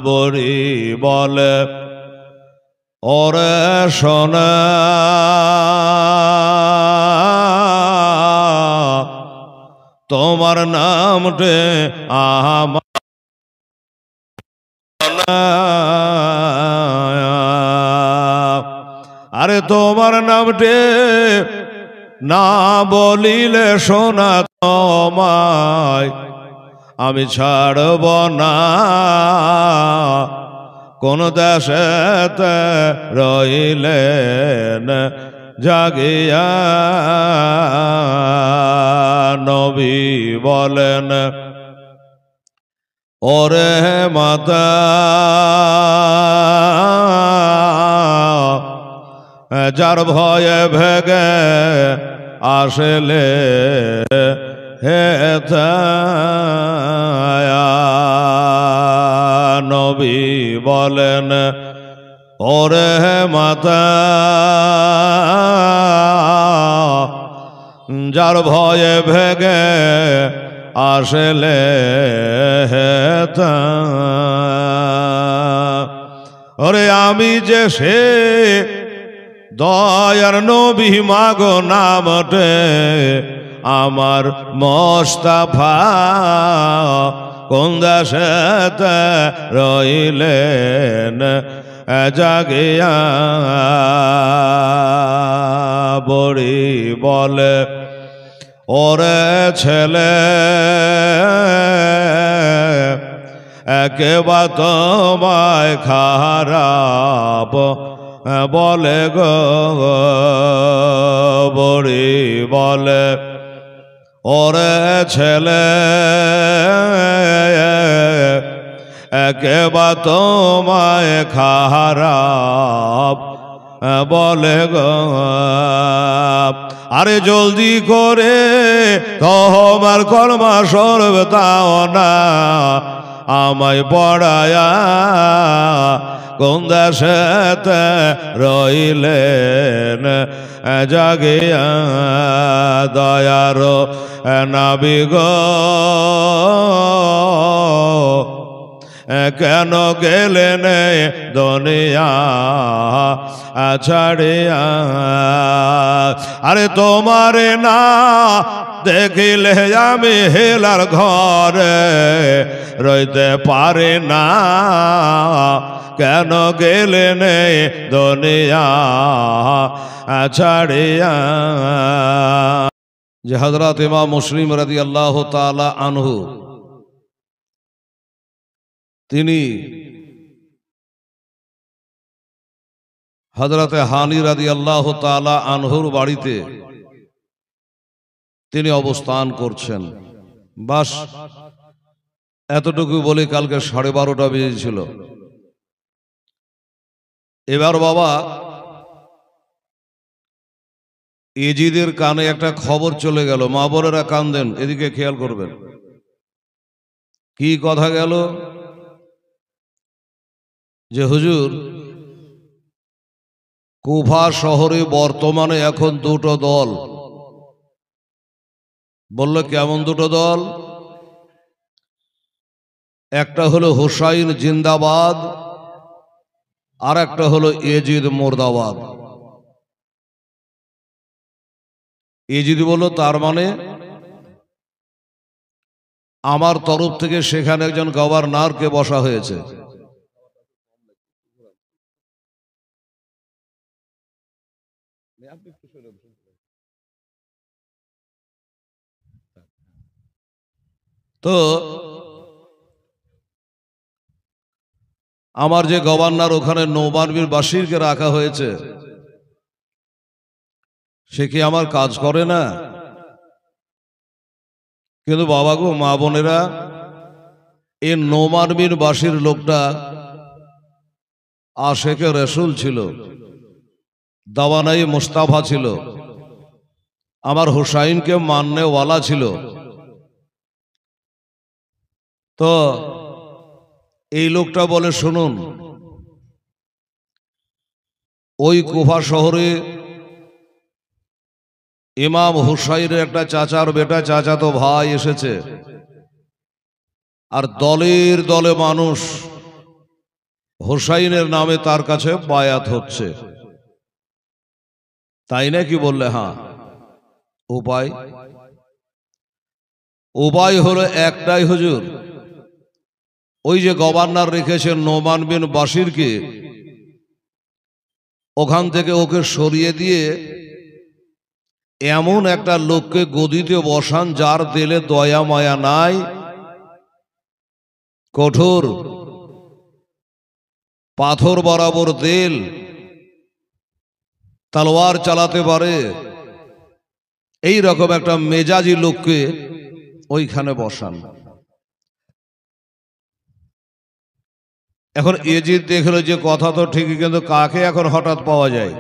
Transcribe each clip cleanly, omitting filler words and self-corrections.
বড়ি বলে ওরে সোনা তোমার নামটে আমার আরে তোমার নামটে না বলিলে সোনা তোমায় আমি ছাড়ব না কোন দেশেতে রইলেন জাগিয়া নবী বলেন ওরে মাতা যার ভয়ে ভেগে আসলে হেতা নবী বলেন ওরে মাতা যার ভয়ে ভেগে আসলে হেতা ওরে আমি যে সে দয়ার নবী মাগো নামটে আমার মোস্তফা কোন দেশেতে রইলেন জাগিয়া বড়ি বলে ওরে ছেলে একেবা তোমায় খারাপ বলে গো বড়ি বলে ওরে ছেলে একেবা তোমায় খারাপ বলে গো আরে জলদি করে তোমার কলমা সরবে তাও না আমায় পড়ায়া কোন দেশেতে রইলেন জাগিয়া দয়ার নবী গো কেন গেলেন দুনিয়া ছাড়িয়া আরে তোমারে না দেখিলে আমি হেলার ঘরে রইতে পারে না কেন গেলেন দুনিয়া ছাড়িয়া যে হযরত ইমাম মুসলিম রাদিয়াল্লাহু তাআলা আনহু তিনি হযরতে হানি রাদিয়াল্লাহু তাআলা আনহুর বাড়িতে তিনি অবস্থান করছেন। বাস এতটুকু বলে কালকে 12:30 বেজেছিল। এবার বাবা এজিদের কানে একটা খবর চলে গেল, মা বোনেরা কান্দেন, এদিকে খেয়াল করবেন। কি কথা গেল? যে হুজুর কুফা শহরে বর্তমানে এখন দুটো দল। বলল কেমন দুটো দল? একটা হলো হুসাইন জিন্দাবাদ, আর একটা হলো এজিদ মুর্দাবাদ। এজিদ বলল তার মানে আমার তরফ থেকে সেখানে একজন গভর্নরকে বসা হয়েছে। তো আমার যে গভর্নর ওখানে নোমান বিন বাশিরকে রাখা হয়েছে, সে কি আমার কাজ করে না? কিন্তু বাবা গো, মা বোনেরা, এই নোমান বিন বাশির লোকটা আশেকে রসুল ছিল, দাওয়ানাই মুস্তাফা ছিল, আমার হুসাইনকে মাননেওয়ালা ছিল। তো এই লোকটা বলে শুনুন, ওই কুফা শহরে ইমাম হুসাইনের একটা চাচার বেটা, চাচাতো ভাই এসেছে, আর দলের দলে মানুষ হোসাইনের নামে তার কাছে বায়াত হচ্ছে, তাই নাকি? বললে হ্যাঁ। উপায় উপায় হলো একটাই হুজুর, ওই যে গভর্নর রেখেছেন নোমান বিন বাশিরকে, ওখান থেকে ওকে সরিয়ে দিয়ে এমন একটা লোককে গদিতে বসান যার দিলে দয়া মায়া নাই, কঠোর পাথর বরাবর দিল, তলোয়ার চালাতে পারে, এই রকম একটা মেজাজি লোককে ওইখানে বসান। এখন এজিদ দেখলো যে কথা তো ঠিকই, কিন্তু কাকে এখন হঠাৎ পাওয়া যায়?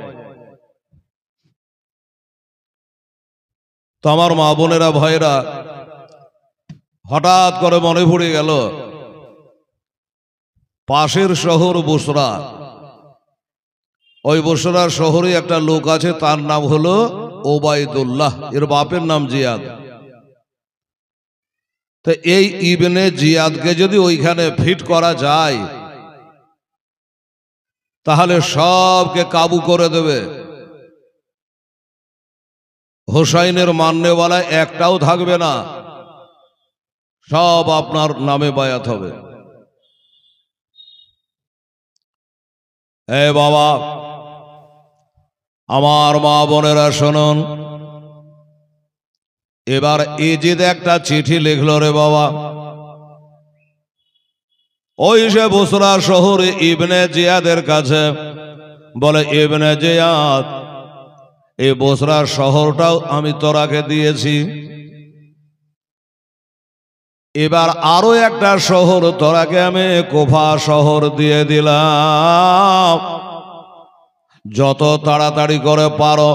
তো আমার মা বোনেরা ভাইরা, হঠাৎ করে মনে পড়ে গেল পাশের শহর বুসরা, ওই বুসরা শহরে একটা লোক আছে, তার নাম হলো ওবায়দুল্লাহ, এর বাপের নাম জিয়াদ। তো এই ইবনে জিয়াদকে যদি ওইখানে ফিট করা যায় তাহলে সবকে কাবু করে দেবে, হোসাইনের মাননেওয়ালা একটাও থাকবে না, সব আপনার নামে বায়াত হবে। এ বাবা, আমার মা বোনেরা শুনুন, এবার এজিদ একটা চিঠি লিখল রে বাবা, ওই সে বুসরা শহরে ইবনে জিয়াদের কাছে। বলে, ইবনে জিয়াদ, এই বুসরা শহরটাও আমি তোরাকে দিয়েছি, এবার আরো একটা শহর তোরাকে আমি কুফা শহর দিয়ে দিলাম, যত তাড়াতাড়ি করে পারো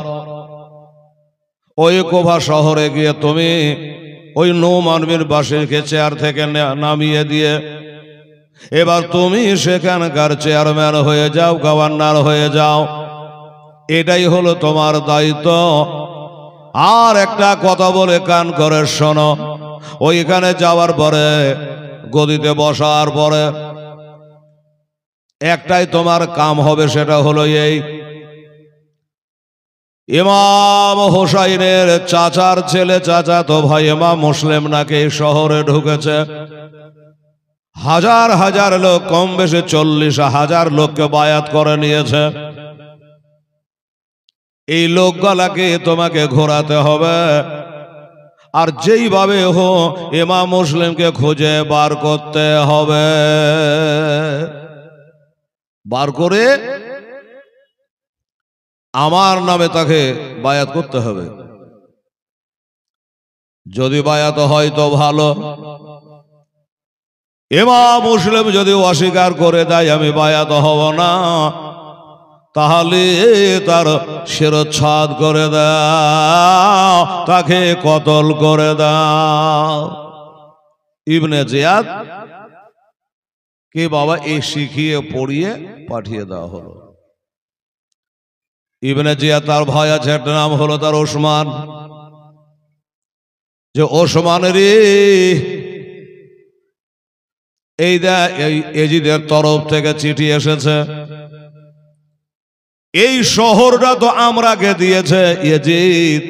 ওই কুফা শহরে গিয়ে তুমি ওই নোমান বিন বাশিরকে চেয়ার থেকে নামিয়ে দিয়ে এবার তুমি সেখানকার চেয়ারম্যান হয়ে যাও, গভর্নর হয়ে যাও, এটাই হলো তোমার দায়িত্ব। আর একটা কথা বলে কান করে শোনো, ওইখানে যাওয়ার পরে গদিতে বসার পরে একটাই তোমার কাম হবে, সেটা হলো এই, ইমাম হোসাইনের চাচার ছেলে, চাচাতো ভাই ইমাম মুসলিম নাকি শহরে ঢুকেছে, হাজার হাজার লোক, কম বেশি 40,000 লোককে বায়াত করে নিয়েছে। এই লোকগুলাকে তোমাকে ঘোরাতে হবে, আর যেইভাবে হোক ইমাম মুসলিমকে খুঁজে বার করতে হবে, বার করে আমার নামে তাকে বায়াত করতে হবে। যদি বায়াত হয় তো ভালো, ইমাম মুসলিম যদি অস্বীকার করে দেয় আমি বায়াত হব না, তাহলে তার শিরচ্ছেদ করে দাও, তাকে কতল করে দাও। ইবনে জিয়াদ কে বাবা এই শিখিয়ে পড়িয়ে পাঠিয়ে দেওয়া হলো। ইবনে জিয়াদ তার ভাই আছে, একটা নাম হলো তার ওসমান, যে ওসমানেরই এই এজিদের তরফ থেকে চিঠি এসেছে, এই শহরটা তো আমরাকে দিয়েছে ইয়েজিদ,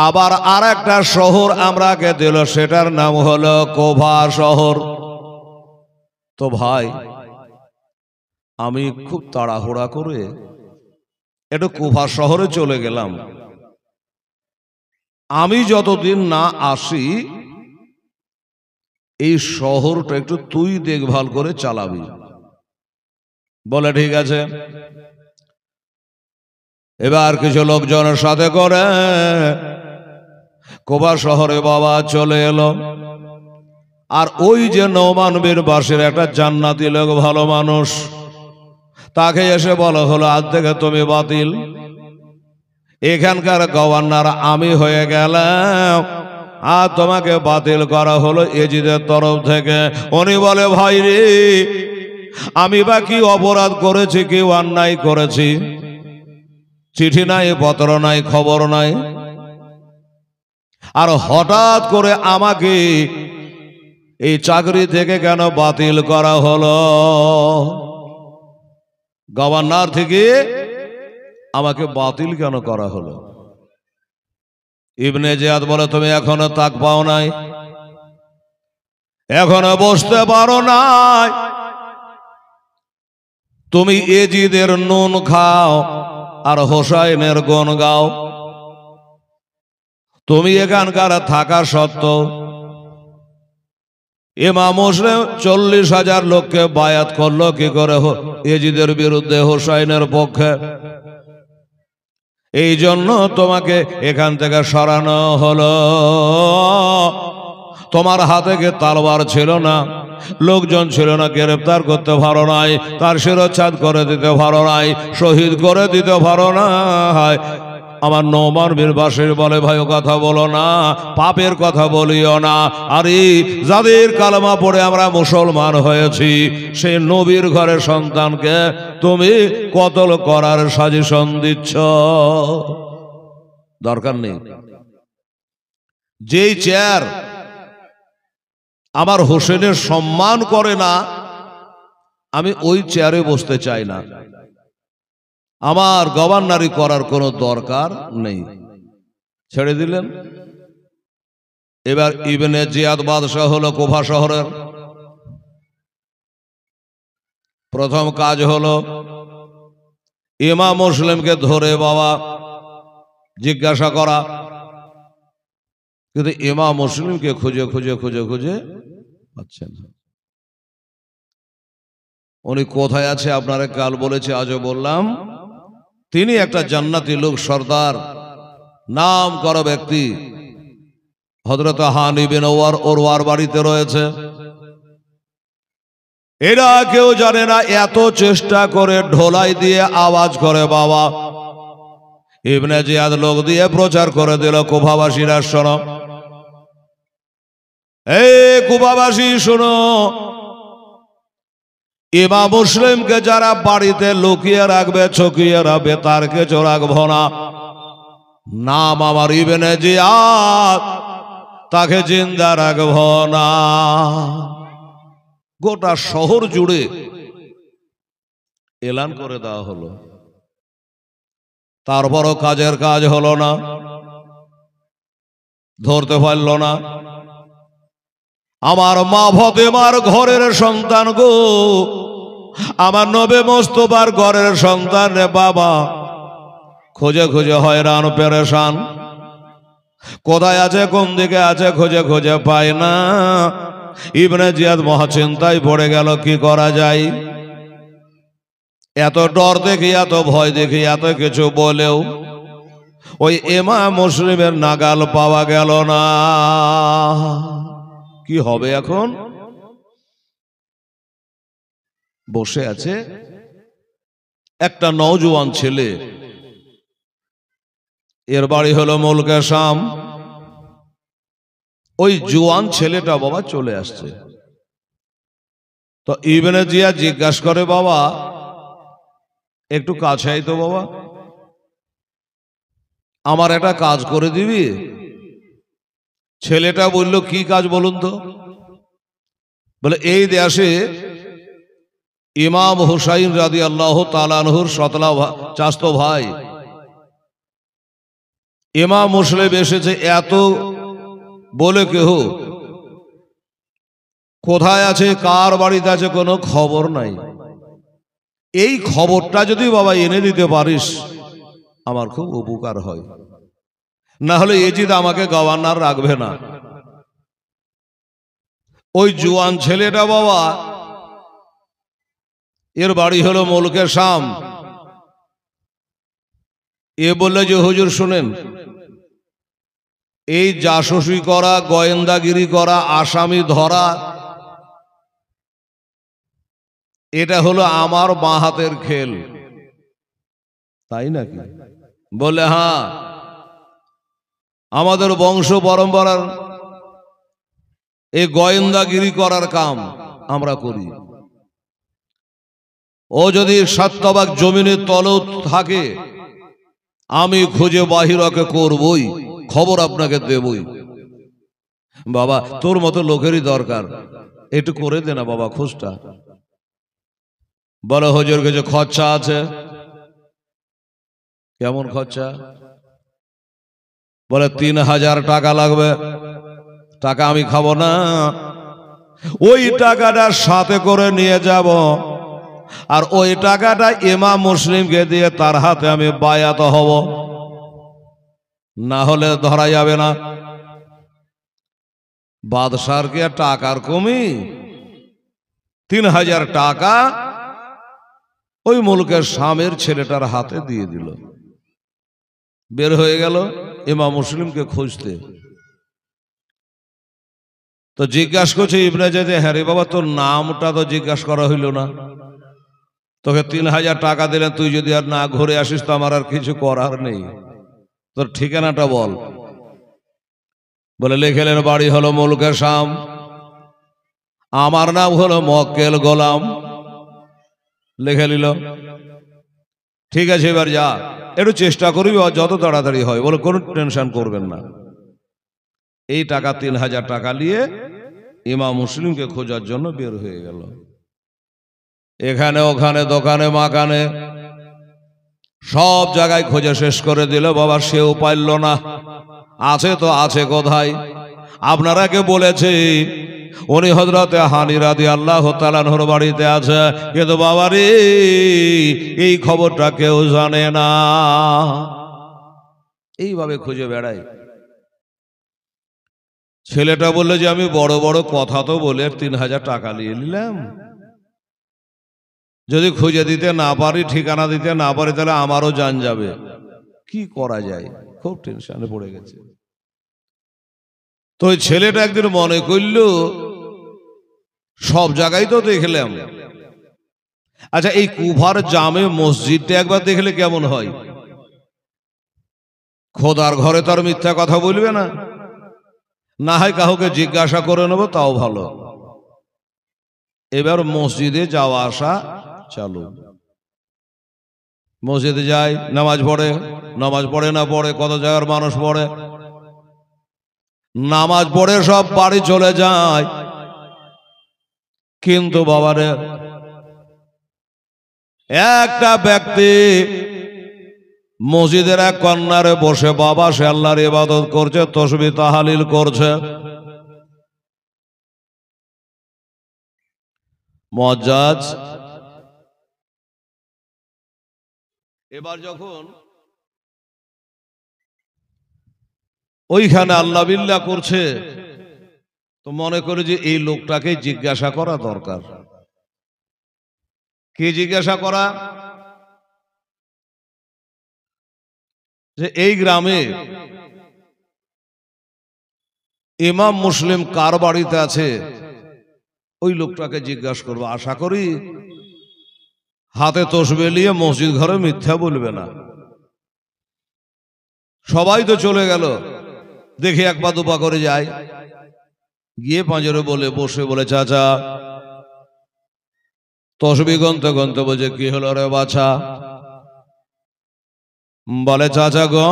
আবার আর একটা শহর আমরাকে দিল, সেটার নাম হলো কুফা শহর। তো ভাই, আমি খুব তাড়াহুড়া করে একটু কুফা শহরে চলে গেলাম, আমি যতদিন না আসি এই শহরটা একটু তুই দেখভাল করে চালাবি। বলে ঠিক আছে। এবার কিছু লোকজনের সাথে করে কুফা শহরে বাবা চলে এলো, আর ওই যে নোমান বিন বাশির একটা জান্নাতি লোক, ভালো মানুষ, তাকে এসে বলা হলো আজ থেকে তুমি বাতিল, এখানকার গভর্নর আমি হয়ে গেলাম, আর তোমাকে বাতিল করা হলো এজিদের তরফ থেকে। উনি বলে, ভাই রে, আমি বা কি অপরাধ করেছি, কি অন্যায় করেছি? চিঠি নাই, পত্র নাই, খবর নাই, আর হঠাৎ করে আমাকে এই চাকরি থেকে কেন বাতিল করা হলো? গভর্নর থেকে আমাকে বাতিল কেন করা হলো? ইবনে জিয়াদ বলে, তুমি এখনো তাক পাও নাই, এখনো বসতে পারো নাই। তুমি এজিদের নুন খাও আর হোসাইনের গুণ গাও। তুমি এখানকার থাকা সত্ত্বেও ইমাম মুসলিম 40,000 লোককে বায়াত করলো কি করে এজিদের বিরুদ্ধে, হোসাইনের পক্ষে। এই জন্য তোমাকে এখান থেকে সরানো হলো। তোমার হাতে কি তলোয়ার ছিল না, লোকজন ছিল না, গ্রেফতার করতে পারো নাই, তার শিরচ্ছেদ করে দিতে পারো নাই, শহীদ করে দিতে পারো নাই। আমার নোমান বীর বাসির বলে, ভাই কথা বলো না, পাপের কথা বলিও না। আরে যাদের কালেমা পড়ে আমরা মুসলমান হয়েছি, সেই নবীর ঘরের সন্তানকে তুমি কতল করার সাজেশন দিচ্ছ? দরকার নেই। যেই চেয়ার আমার হোসেনের সম্মান করে না, আমি ওই চেয়ারে বসতে চাই না। আমার গভর্নরি করার কোনো দরকার নেই। ছেড়ে দিলেন। এবার ইবনে জিয়াদ বাদশাহ হলো কুফা শহরের। প্রথম কাজ হলো ইমাম মুসলিমকে ধরে বাবা জিজ্ঞাসা করা, কিন্তু ইমাম মুসলিমকে খুঁজে খুঁজে খুঁজে খুঁজে পাচ্ছেন। উনি কোথায় আছে আপনারা কাল বলেছে, আজও বললাম। তিনি একটা জান্নাতি লোক, সর্দার, নাম করা ব্যক্তি, হযরত হানি বিন ওরওয়ার বাড়িতে রয়েছে। এরা কেউ জানে না, এত চেষ্টা করে ঢোলাই দিয়ে আওয়াজ করে বাবা। ইবনে জিয়াদ লোক দিয়ে প্রচার করে দিল, কুফাবাসীরা শোনো, এই কুফাবাসী শোনো, ইমাম মুসলিমকে যারা বাড়িতে লুকিয়ে রাখবে, ছকিয়ে রাখবে, তার কিছু রাখবো না। নাম আমার ইবনে জিয়াদ, তাকে জিন্দা রাখবো না। গোটা শহর জুড়ে এলান করে দেওয়া হলো। তারপরও কাজের কাজ হলো না, ধরতে পারল না। আমার মা ফাতেমার ঘরের সন্তান গো, আমার নবী মুস্তাফার ঘরের সন্তান রে বাবা, খুঁজে খুঁজে হয়রান পেরেশান। কোথায় আছে, কোন দিকে আছে, খুঁজে খুঁজে পায় না। ইবনে জিয়াদ মহা চিন্তায় পড়ে গেল, কি করা যায়। এত ডর দেখি, এত ভয় দেখি, এত কিছু বলেও ওই ইমাম মুসলিমের নাগাল পাওয়া গেল না। কি হবে এখন? বসে আছে একটা নওজোয়ান ছেলে, এর বাড়ি হলো মুলকে শাম। ওই জোয়ান ছেলেটা বাবা চলে আসছে। তো ইবনে জিয়াদ জিজ্ঞাসা করে, বাবা একটু কাছে আই তো বাবা, আমার একটা কাজ করে দিবি? ছেলেটা বলল, কি কাজ বলুন তো? বলে, এই দেশে ইমাম হুসাইন রাদিয়াল্লাহু তাআলা আনহুর সতলা চাচতো ভাই ইমাম মুসলিম এসেছে, এত বলে কেহ কোথায় আছে, কার বাড়িতে আছে, কোনো খবর নাই। এই খবরটা যদি বাবা এনে দিতে পারিস, আমার খুব উপকার হয়। না হলে এজিদ আমাকে গভর্নর রাখবে না। ওই জোয়ান ছেলেটা বাবা, এর বাড়ি হলো মুলকে শাম। এ বললে যে, হুজুর শুনেন, এই জাসুসি করা, গোয়েন্দাগিরি করা, আসামি ধরা, এটা হলো আমার বাঁ হাতের খেল। তাই নাকি? বলে, হ্যাঁ, আমাদের বংশ পরম্পরার এই গোয়েন্দাগিরি করার কাম আমরা করি। ও যদি সত্যবাক জমিনের তলেও থাকে, আমি খুঁজে বাহিরকে করবই, খবর আপনাকে দেবই। বাবা তোর মতো লোকেরই দরকার, একটু করে দে না বাবা খোঁজটা। বলো হুজুর কিছু খরচা আছে। কেমন খরচা? বলে 3000 টাকা লাগবে। টাকা আমি খাবো না, ওই টাকাটা সাথে করে নিয়ে যাব, আর ওই টাকাটা ইমাম মুসলিমকে দিয়ে তার হাতে আমি বায়াত হব, না হলে ধরা যাবে না। বাদশার কি আর টাকার কমি? 3000 টাকা ওই মুলকের স্বামীর ছেলেটার হাতে দিয়ে দিল। বের হয়ে গেল ইমাম মুসলিমকে খুঁজতে। তো জিজ্ঞাসা করছে ইবনে জায়দ, হ্যাঁ রে বাবা তোর নামটা তো জিজ্ঞাসা করা হইল না, তোকে 3000 টাকা দিলেন, তুই যদি আর না ঘুরে আসিস তো আমার আর কিছু করার নেই, তোর ঠিকানাটা বল। বলে লিখলেন বাড়ি হলো মুলকের শাম, আমার নাম হলো মক্কেল গোলাম। লিখে নিল। ঠিক আছে এবার যা, একটু চেষ্টা করবি যত তাড়াতাড়ি হয়। বলে কোনো টেনশন করবেন না। এই টাকা 3000 টাকা নিয়ে ইমাম মুসলিমকে খোঁজার জন্য বের হয়ে গেল। এখানে ওখানে দোকানে মাকানে সব জায়গায় খোঁজে শেষ করে দিল। বাবা সেও পাইল না। আছে তো আছে কোথায়? আপনারা কে বলেছে উনি হযরতে হানি রাদিয়াল্লাহু তাআলা আনহুর বাড়িতে আছে, কিন্তু বাবা রে এই খবরটা কেউ জানে না। এইভাবে খুঁজে বেড়ায়। ছেলেটা বললো যে আমি বড় বড় কথা তো বলে 3000 টাকা নিয়ে নিলাম, যদি খুঁজে দিতে না পারি, ঠিকানা দিতে না পারি, তাহলে আমারও জান যাবে, কি করা যায়? খুব টেনশনে পড়ে গেছে। তো ওই ছেলেটা একদিন মনে করল সব জায়গায় তো দেখলাম, আচ্ছা এই কুফার জামে মসজিদটা একবার দেখলে কেমন হয়? খোদার ঘরে তো আর মিথ্যা কথা বলবে না, না হয় কাউকে জিজ্ঞাসা করে নেব, তাও ভালো। এবার মসজিদে যাওয়া আসা চালু। মসজিদে যায়, নামাজ পড়ে, নামাজ পড়ে না পড়ে, কত জায়গার মানুষ পড়ে, নামাজ পড়ে সব বাড়ি চলে যায়। কিন্তু বাবারে একটা ব্যক্তি মসজিদের এক কর্নারে বসে বাবা সে আল্লাহর ইবাদত করছে, তাসবিহ তাহলিল করছে। মুআজ্জাজ এবার যখন ওইখানে আল্লাহ বিল্লাহ করছে, তো মনে করে যে এই লোকটাকে জিজ্ঞাসা করা দরকার। কি জিজ্ঞাসা করা? যে এই গ্রামে ইমাম মুসলিম কার বাড়িতে আছে, ওই লোকটাকে জিজ্ঞাসা করবো। আশা করি হাতে তসবিহ নিয়ে মসজিদ ঘরে মিথ্যা বলবে না। সবাই তো চলে গেল, দেখে এক পা দুপা করে যায়, গিয়ে পাঁজরে বলে বসে বলে চাচা তসবিহ গন্তে গন্তে বলছে কি হলো রে বাছা? বলে চাচা গো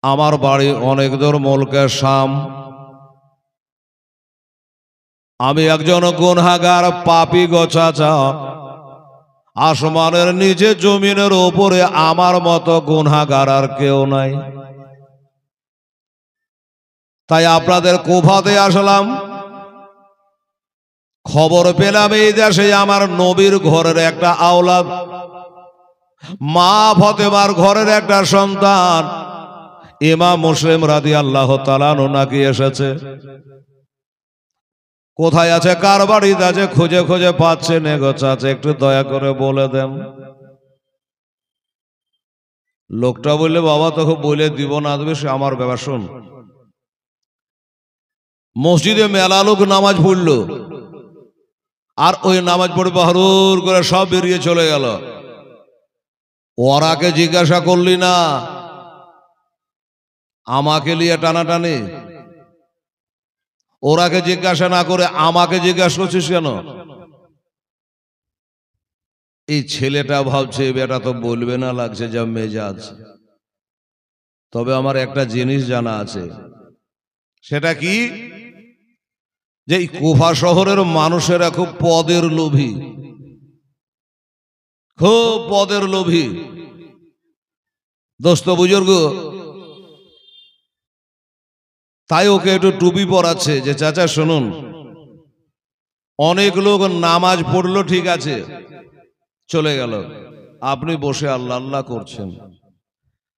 আমার বাড়ি অনেক দূর মুলকের শাম, আমি একজন গুনহাগার পাপী গো চাচা, আসমানের নিচে জমিনের উপরে আমার মতো গুনহাগার আর কেউ নাই, তাই আপনাদের কুফাতে আসলাম। খবর পেলাম এই দেশে আমার নবীর ঘরের একটা আওলাদ, মা ফাতেমার ঘরের একটা সন্তান ইমাম মুসলিম রাদিয়াল্লাহু তাআলা আনহু নাকি এসেছে। কোথায় আছে, কার বাড়িতে আছে, খুঁজে খুঁজে পাচ্ছে না গো চাচা, একটু দয়া করে বলে দেন। লোকটা বললে বাবা তোকে বলে দিব না দেবে সে আমার ব্যাপার। শোন, মসজিদে মেলা লোক নামাজ পড়লো, আর ওই নামাজ পড়ে বাহরুর করে সব বেরিয়ে চলে গেল। ওরাকে জিজ্ঞাসা করলি না, আমাকে নিয়ে টানাটানি। ওরাকে জিজ্ঞাসা না করে আমাকে জিজ্ঞাসা করছিস কেন? এই ছেলেটা ভাবছে বেটা তো বলবে না, লাগছে যা মেজাজ। তবে আমার একটা জিনিস জানা আছে, সেটা কি? যে এই কুফা শহরের মানুষেরা খুব পদের লোভী, খুব পদের লোভী। দোস্ত বুজুর্গ, তাই ওকে একটু টুপি পরাচ্ছে যে চাচা শুনুন, অনেক লোক নামাজ পড়লো ঠিক আছে চলে গেল, আপনি বসে আল্লাহ আল্লাহ করছেন।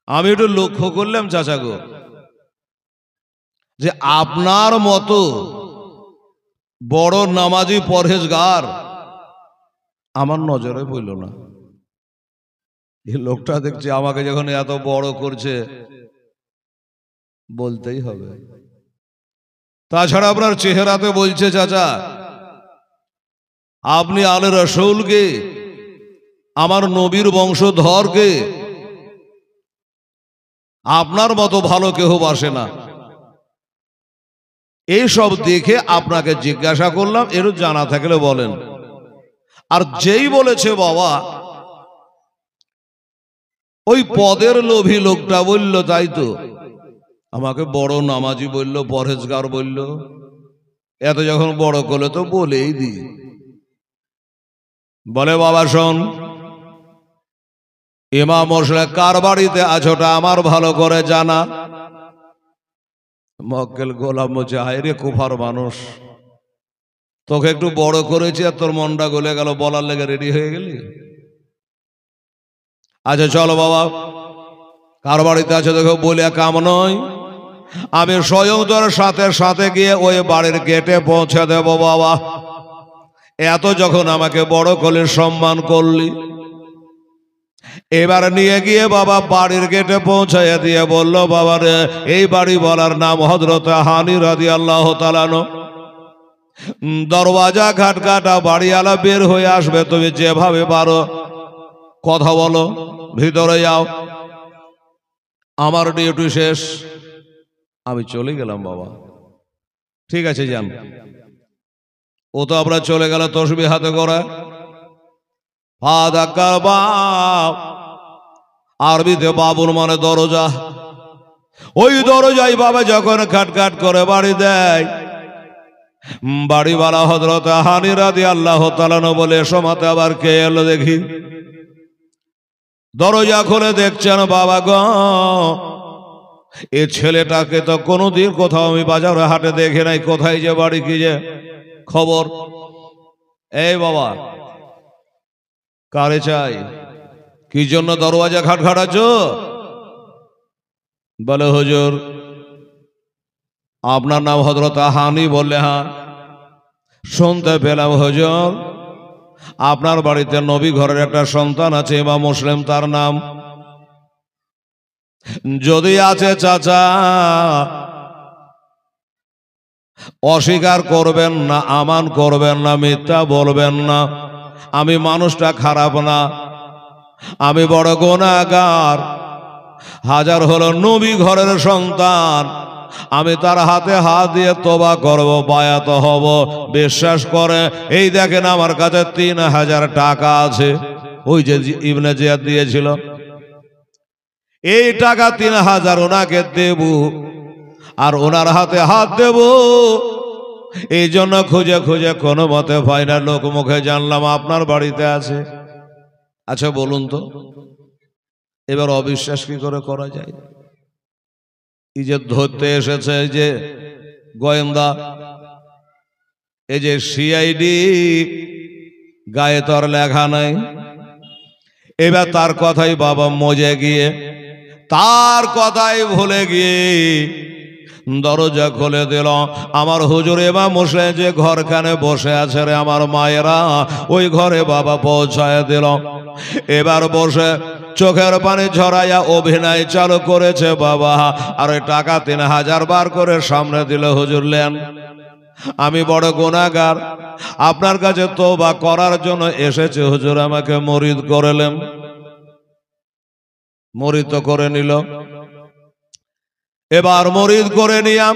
আমি একটু লক্ষ্য করলাম চাচা গো, যে আপনার মতো বড় নামাজি পরহেজগার আমার নজরে পড়ল না। এই লোকটা দেখছি আমাকে যখন এত বড় করছে বলতেই হবে। তাছাড়া আপনার চেহারাতে বলছে চাচা আপনি আলে রসুলকে, আমার নবীর বংশধরকে আপনার মতো ভালো কেউ বাসে না। এইসব দেখে আপনাকে জিজ্ঞাসা করলাম, এর জানা থাকলে বলেন। আর যেই বলেছে বাবা ওই পদের লোভী লোকটা বলল, তাই তো আমাকে বড় নামাজি বলল, পরহেজগার বলল, এত যখন বড় করলে তো বলেই দি। বলে বাবা শোন, ইমাম মশলা কার বাড়িতে আছোটা আমার ভালো করে জানা। মক্কেল গোলাম বলছে হায় রে কুফার মানুষ, তোকে একটু বড় করেছি আর তোর মনটা গলে গেল, বলার লেগে রেডি হয়ে গেলি। আচ্ছা চলো বাবা কার বাড়িতে আছে দেখো, বলে কাম নয়, আমি স্বয়ং তোর সাথে সাথে গিয়ে ওই বাড়ির গেটে পৌঁছে দেব বাবা। এত যখন আমাকে বড় করে সম্মান করলি, এবার নিয়ে গিয়ে বাবা বাড়ির গেটে পৌঁছাইয়া দিয়ে বলল, বাবা রে এই বাড়ি বলার নাম হযরত হানি রাদিয়াল্লাহু তাআলা আনহু। দরওয়াজা খাটকাটা, বাড়িওয়ালা বের হয়ে আসবে, তুমি যেভাবে পারো কথা বলো, ভিতরে যাও, আমার ডিউটি শেষ, আমি চলে গেলাম বাবা। ঠিক আছে যান। ও তো আমরা চলে গেল তসবিহ হাতে করে, আরবিতে বাবুর মানে দরজা। ওই দরজায় বাবা যখন খাটখাট করে বাড়ি দেয়, বাড়িওয়ালা হযরত হানি রাদিয়াল্লাহু তাআলা আনহু বলে, সমাতে আবার কে এলো দেখি। দরজা খুলে দেখছেন বাবা গো, এই ছেলেটাকে তো কোনোদিন কোথাও আমি বাজারে হাটে দেখে নাই, কোথায় যে বাড়ি কি যে খবর। এই বাবা কারে চাই, কি জন্য দরওয়াজা খাটখাটাচ্ছ? বলে হুজুর আপনার নাম হযরত হানি? বললে হ্যাঁ। শুনতে পেলাম হুজুর আপনার বাড়িতে নবী ঘরের একটা সন্তান আছে, ইমাম মুসলিম তার নাম। যদি আছে চাচা অস্বীকার করবেন না, আমান করবেন না, মিথ্যা বলবেন না। আমি মানুষটা খারাপ না, আমি বড় গুনাহগার, হাজার হলো নবী ঘরের সন্তান, আমি তার হাতে হাত দিয়ে তওবা করব, বায়াত হব। বিশ্বাস করে এই দেখেন আমার কাছে 3000 টাকা আছে, ওই যে ইবনে জিয়াদ দিয়েছিল, এই টাকা 3000 ওনাকে দেব আর ওনার হাতে হাত দেব। এই জন্য খুঁজে খুঁজে কোনো মতে পাই না, লোক মুখে জানলাম আপনার বাড়িতে আছে। আচ্ছা বলুন তো এবার অবিশ্বাস কি করে করা যায়? এই যে ধরতে এসেছে, এই যে গোয়েন্দা, এই যে সিআইডি, গায়ে তো আর লেখা নাই। এবার তার কথাই বাবা মজে গিয়ে, তার কথাই ভুলে গিয়ে দরজা খুলে দিল। আমার হুজুর ইমাম মুসলিম যে ঘরখানে বসে আছে রে আমার মায়েরা, ওই ঘরে বাবা পৌঁছায় দিল। এবার বসে চোখের পানি ঝরাইয়া অভিনয় চালু করেছে বাবা, আর ওই টাকা 3000 বার করে সামনে দিল। হুজুর লেন, আমি বড় গুনাহগার, আপনার কাছে তওবা করার জন্য এসেছে হুজুর, আমাকে মুরিদ করলেন। মুরিদ তো করে নিল। এবার মুরিদ করে নিয়াম,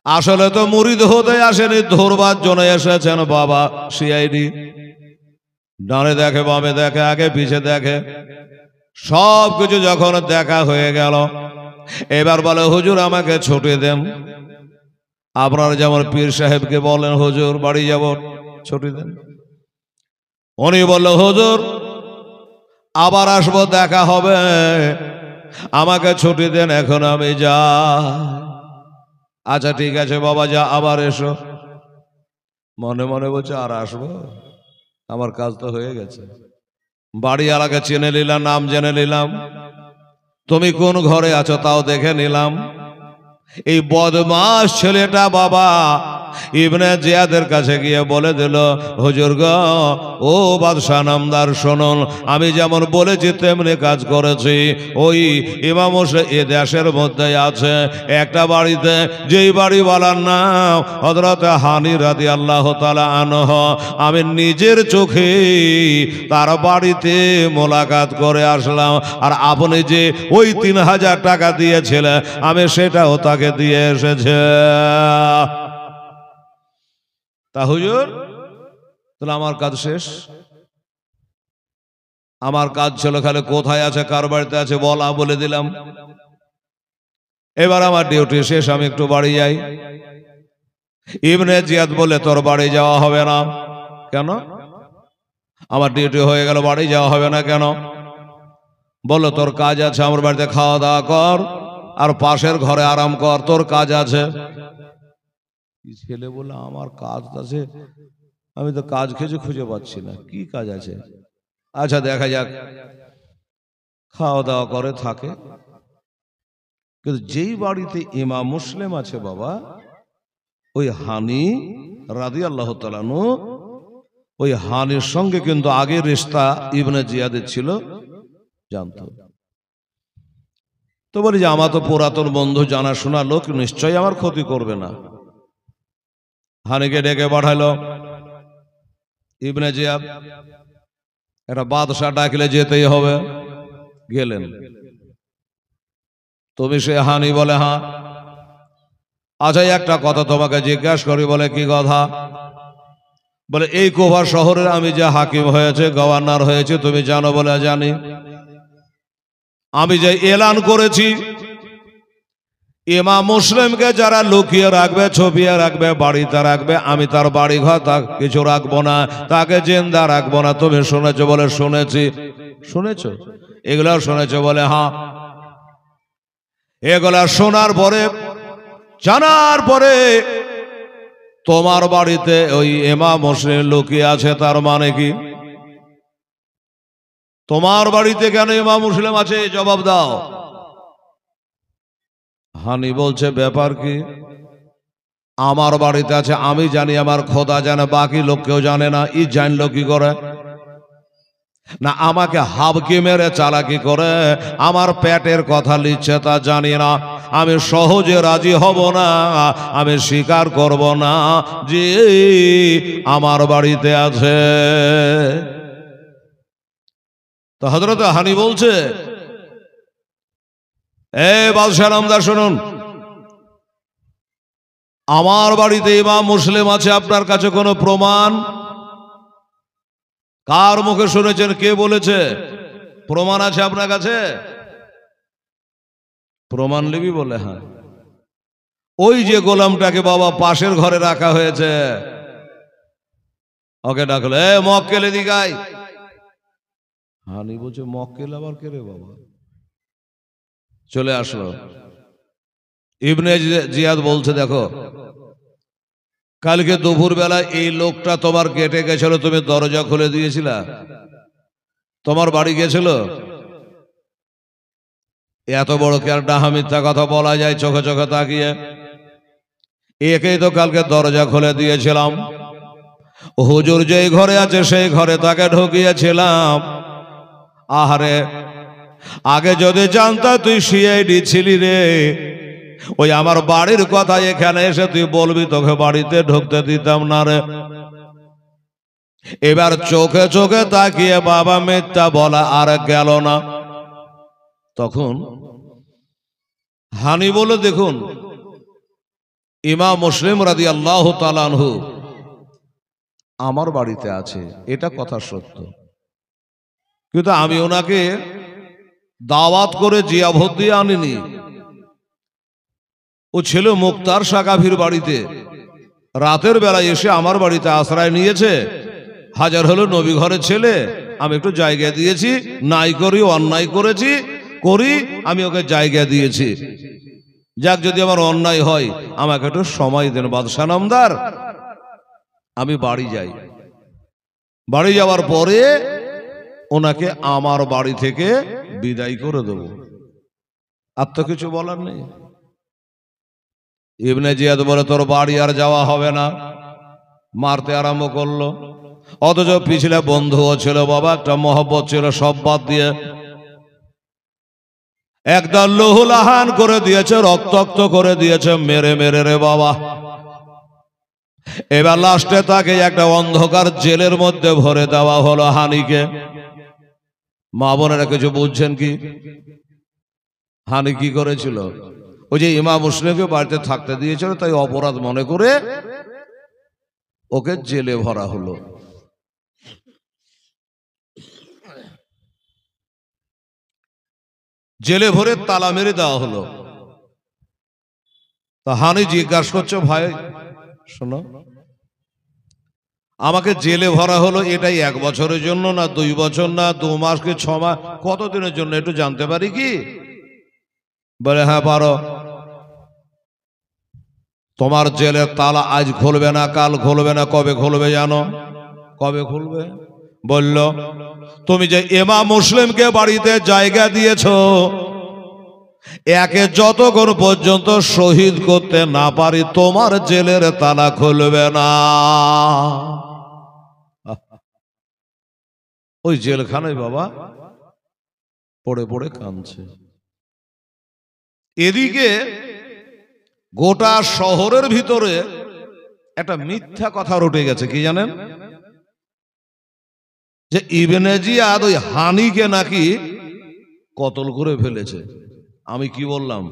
আসলে তো মুরিদ হতে আসেনি, ধরবার জন্য এসেছেন বাবা সিআইডি। ডানে দেখে বামে দেখে আগে পিছে দেখে, সব কিছু যখন দেখা হয়ে গেল, এবার বলে হুজুর আমাকে ছুটি দেন। আপনারা যেমন পীর সাহেবকে বলেন হুজুর বাড়ি যাব, ছুটি দেন। উনি বলল হুজুর আবার আসবো, দেখা হবে, আমাকে ছুটি দেন, এখন আমি যাই। আচ্ছা ঠিক আছে বাবা যা, আবার এসো। মনে মনে বলছে আর আসবো, আমার কাজ তো হয়ে গেছে। বাড়ি আলাকে চিনে নিলাম, নাম জেনে নিলাম, তুমি কোন ঘরে আছো তাও দেখে নিলাম। এই বদমাস ছেলেটা বাবা ইবনে জিয়াদের কাছে গিয়ে বলে দিল হুজুর গো, ও বাদশাহ নামদার শুনুন, আমি যেমন বলেছি তেমনি কাজ করেছি। ওই ইমাম হোসেন এ দেশের মধ্যে আছে একটা বাড়িতে, যেই বাড়িওয়ালার নাম হযরত হানি রাদিয়াল্লাহু তাআলা আনহু, আমি নিজের চোখে তার বাড়িতে মোলাকাত করে আসলাম। আর আপনি যে ওই 3000 টাকা দিয়েছিলেন আমি সেটাও তাকে দিয়ে এসেছে। তা হুজুর তাহলে আমার কাজ শেষ? আমার কাজ ছিল খালি কোথায় আছে কার বাড়িতে আছে বলা, বলে দিলাম। এবার আমার ডিউটি শেষ, আমি একটু বাড়ি যাই। ইবনে জিয়াদ বলে তোর বাড়ি যাওয়া হবে না। কেন? আমার ডিউটি হয়ে গেল, বাড়ি যাওয়া হবে না কেন? বলো তোর কাজ আছে আমার বাড়িতে, খাওয়া দাওয়া কর আর পাশের ঘরে আরাম কর, তোর কাজ আছে। ছেলে বলে আমার কাজ আছে, আমি তো কাজ খুঁজে পাচ্ছি না, কি কাজ আছে? আচ্ছা দেখা যাক। খাওয়া দাওয়া করে থাকে, কিন্তু যেই বাড়িতে ইমাম মুসলিম আছে বাবা, ওই হানি রাদিয়াল্লাহু তাআলা আনহু, ওই হানির সঙ্গে কিন্তু আগের রিশতা ইবনে জিয়াদের ছিল, জানতো। তো বলি যে আমার তো পুরাতন বন্ধু, জানাশোনা লোক, নিশ্চয়ই আমার ক্ষতি করবে না। হানিকে ডেকে পাঠালো। ইবনে জিয়াদ একটা বাদশা ডাকলে যেতেই হবে, গেলেন। তুমি সে হানি? বলে হ্যাঁ। আচ্ছা একটা কথা তোমাকে জিজ্ঞাসা করি। বলে কি কথা? বলে এই কুফা শহরের আমি যে হাকিম হয়েছে, গভর্নর হয়েছে, তুমি জানো? বলে জানি। আমি যে এলান করেছি ইমাম মুসলিমকে যারা লুকিয়ে রাখবে, ছপিয়ে রাখবে, বাড়িতে রাখবে, আমি তার বাড়ি ঘর কিছু রাখবো না, তাকে জিন্দা রাখবো না। তুমি শুনেছো? বলে শুনেছি। শুনেছো? এগুলো শুনেছো? বলে হ্যাঁ। এগুলা শোনার পরে, জানার পরে তোমার বাড়িতে ওই ইমাম মুসলিম লুকিয়ে আছে, তার মানে কি? তোমার বাড়িতে কেন ইমাম মুসলিম আছে জবাব দাও। হানি বলছে ব্যাপার কি? আমার বাড়িতে আছে, আমি জানি, আমার খোদা জানে, বাকি লোক কেউ জানে না। ই জানলো কি করে? না আমাকে হাবকি মেরে চালাকি করে আমার পেটের কথা লিখছে তা জানি না। আমি সহজে রাজি হব না, আমি স্বীকার করব না যে আমার বাড়িতে আছে। তো হযরত হানি বলছে এ বাদশাহ নামদার শুনুন, আমার বাড়িতে ইমাম মুসলিম আছে, আপনার কাছে কোনো প্রমাণ? কার মুখে শুনেছেন? কে বলেছে? প্রমাণ আছে আপনার কাছে? প্রমাণ লিবি? বলে হ্যাঁ। ওই যে গোলামটাকে বাবা পাশের ঘরে রাখা হয়েছে, ওকে ডাকলো, এ মক্কেল এদিকে আয়। হানি বলছে মক্কেল আবার কে রে বাবা? চলে আসলো। ইবনে জিয়াদ বলছে দেখো, কালকে দুপুর বেলা এই লোকটা তোমার গেটে গেছিল, তুমি দরজা খুলে দিয়েছিলা? তোমার বাড়ি গেছিল? এত বড় কি আর ডাহা মিথ্যা কথা বলা যায় চোখে চোখে তাকিয়ে? একেই তো কালকে দরজা খুলে দিয়েছিলাম। হুজুর যেই ঘরে আছে সেই ঘরে তাকে ঢুকিয়েছিলাম। আহারে আগে যদি জানতা তুই সিআইডি ছিলি রে, ওই আমার বাড়ির কথা এখানে এসে তুই বলবি, তোকে বাড়িতে ঢুকতে দিতাম না রে। এবার চোখে চোখে তাকিয়ে বাবা মিথ্যা বলা আর গেল না। তখন হানি বলে দেখুন, ইমাম মুসলিম রাদিয়াল্লাহু তাআলা আনহু আমার বাড়িতে আছে, এটা কথা সত্য, কিন্তু আমি ওনাকে দাওয়াত করে জিয়াভত দিয়ে আনিনি। ও ছিল মুক্তার সাকাফির বাড়িতে, রাতের বেলায় এসে আমার বাড়িতে আশ্রয় নিয়েছে। হাজার হলো নবী ঘরের ছেলে, আমি একটু জায়গা দিয়েছি, নাই করি অন্যায় করেছি করি, আমি ওকে জায়গা দিয়েছি। যাক, যদি আমার অন্যায় হয় আমাকে একটু সময় দেন বাদশা নামদার, আমি বাড়ি যাই। বাড়ি যাওয়ার পরে ওনাকে আমার বাড়ি থেকে বিদায় করে দেব, আর তো কিছু বলার নেই। ইবনে জিয়াদ বলে, তোর বাড়ি আর যাওয়া হবে না, মারতে আরম্ভ করলো। অথচ পিছলে বন্ধুও ছিল বাবা, একটা মহব্বত ছিল, সব বাদ দিয়ে একদম লহুলাহান করে দিয়েছে, রক্তাক্ত করে দিয়েছে, মেরে মেরে রে বাবা। এবার লাস্টে তাকে একটা অন্ধকার জেলের মধ্যে ভরে দেওয়া হলো হানিকে। মা বোনেরা কিছু বুঝছেন কি? হানি কি করেছিল? ওই যে ইমাম মুসলিমকে বাড়িতে থাকতে দিয়েছিল, তাই অপরাধ মনে করে ওকে জেলে ভরা হলো। জেলে ভরে তালা মেরে দেওয়া হলো। তা হানি জিজ্ঞাসা করছে, ভাই শোনো, আমাকে জেলে ভরা হলো, এটাই 1 বছরের জন্য না 2 বছর না 2 মাস কি 6 মাস, কতদিনের জন্য একটু জানতে পারি কি? বলে, হ্যাঁ পারো। তোমার জেলের তালা আজ খুলবে না, কাল খুলবে না, কবে খুলবে জানো? কবে খুলবে? বলল, তুমি যে ইমাম মুসলিমকে বাড়িতে জায়গা দিয়েছো, একে যতক্ষণ পর্যন্ত শহীদ করতে না পারি তোমার জেলের তালা খুলবে না। ওই জেলখানায় বাবা পড়ে পড়ে কাঁদছে। এদিকে গোটা শহরের ভিতরে একটা মিথ্যা কথা রটে গেছে, কি জানেন? যে ইবনে জিয়াদ ওই হানিকে নাকি কতল করে ফেলেছে। আমি কি বললাম?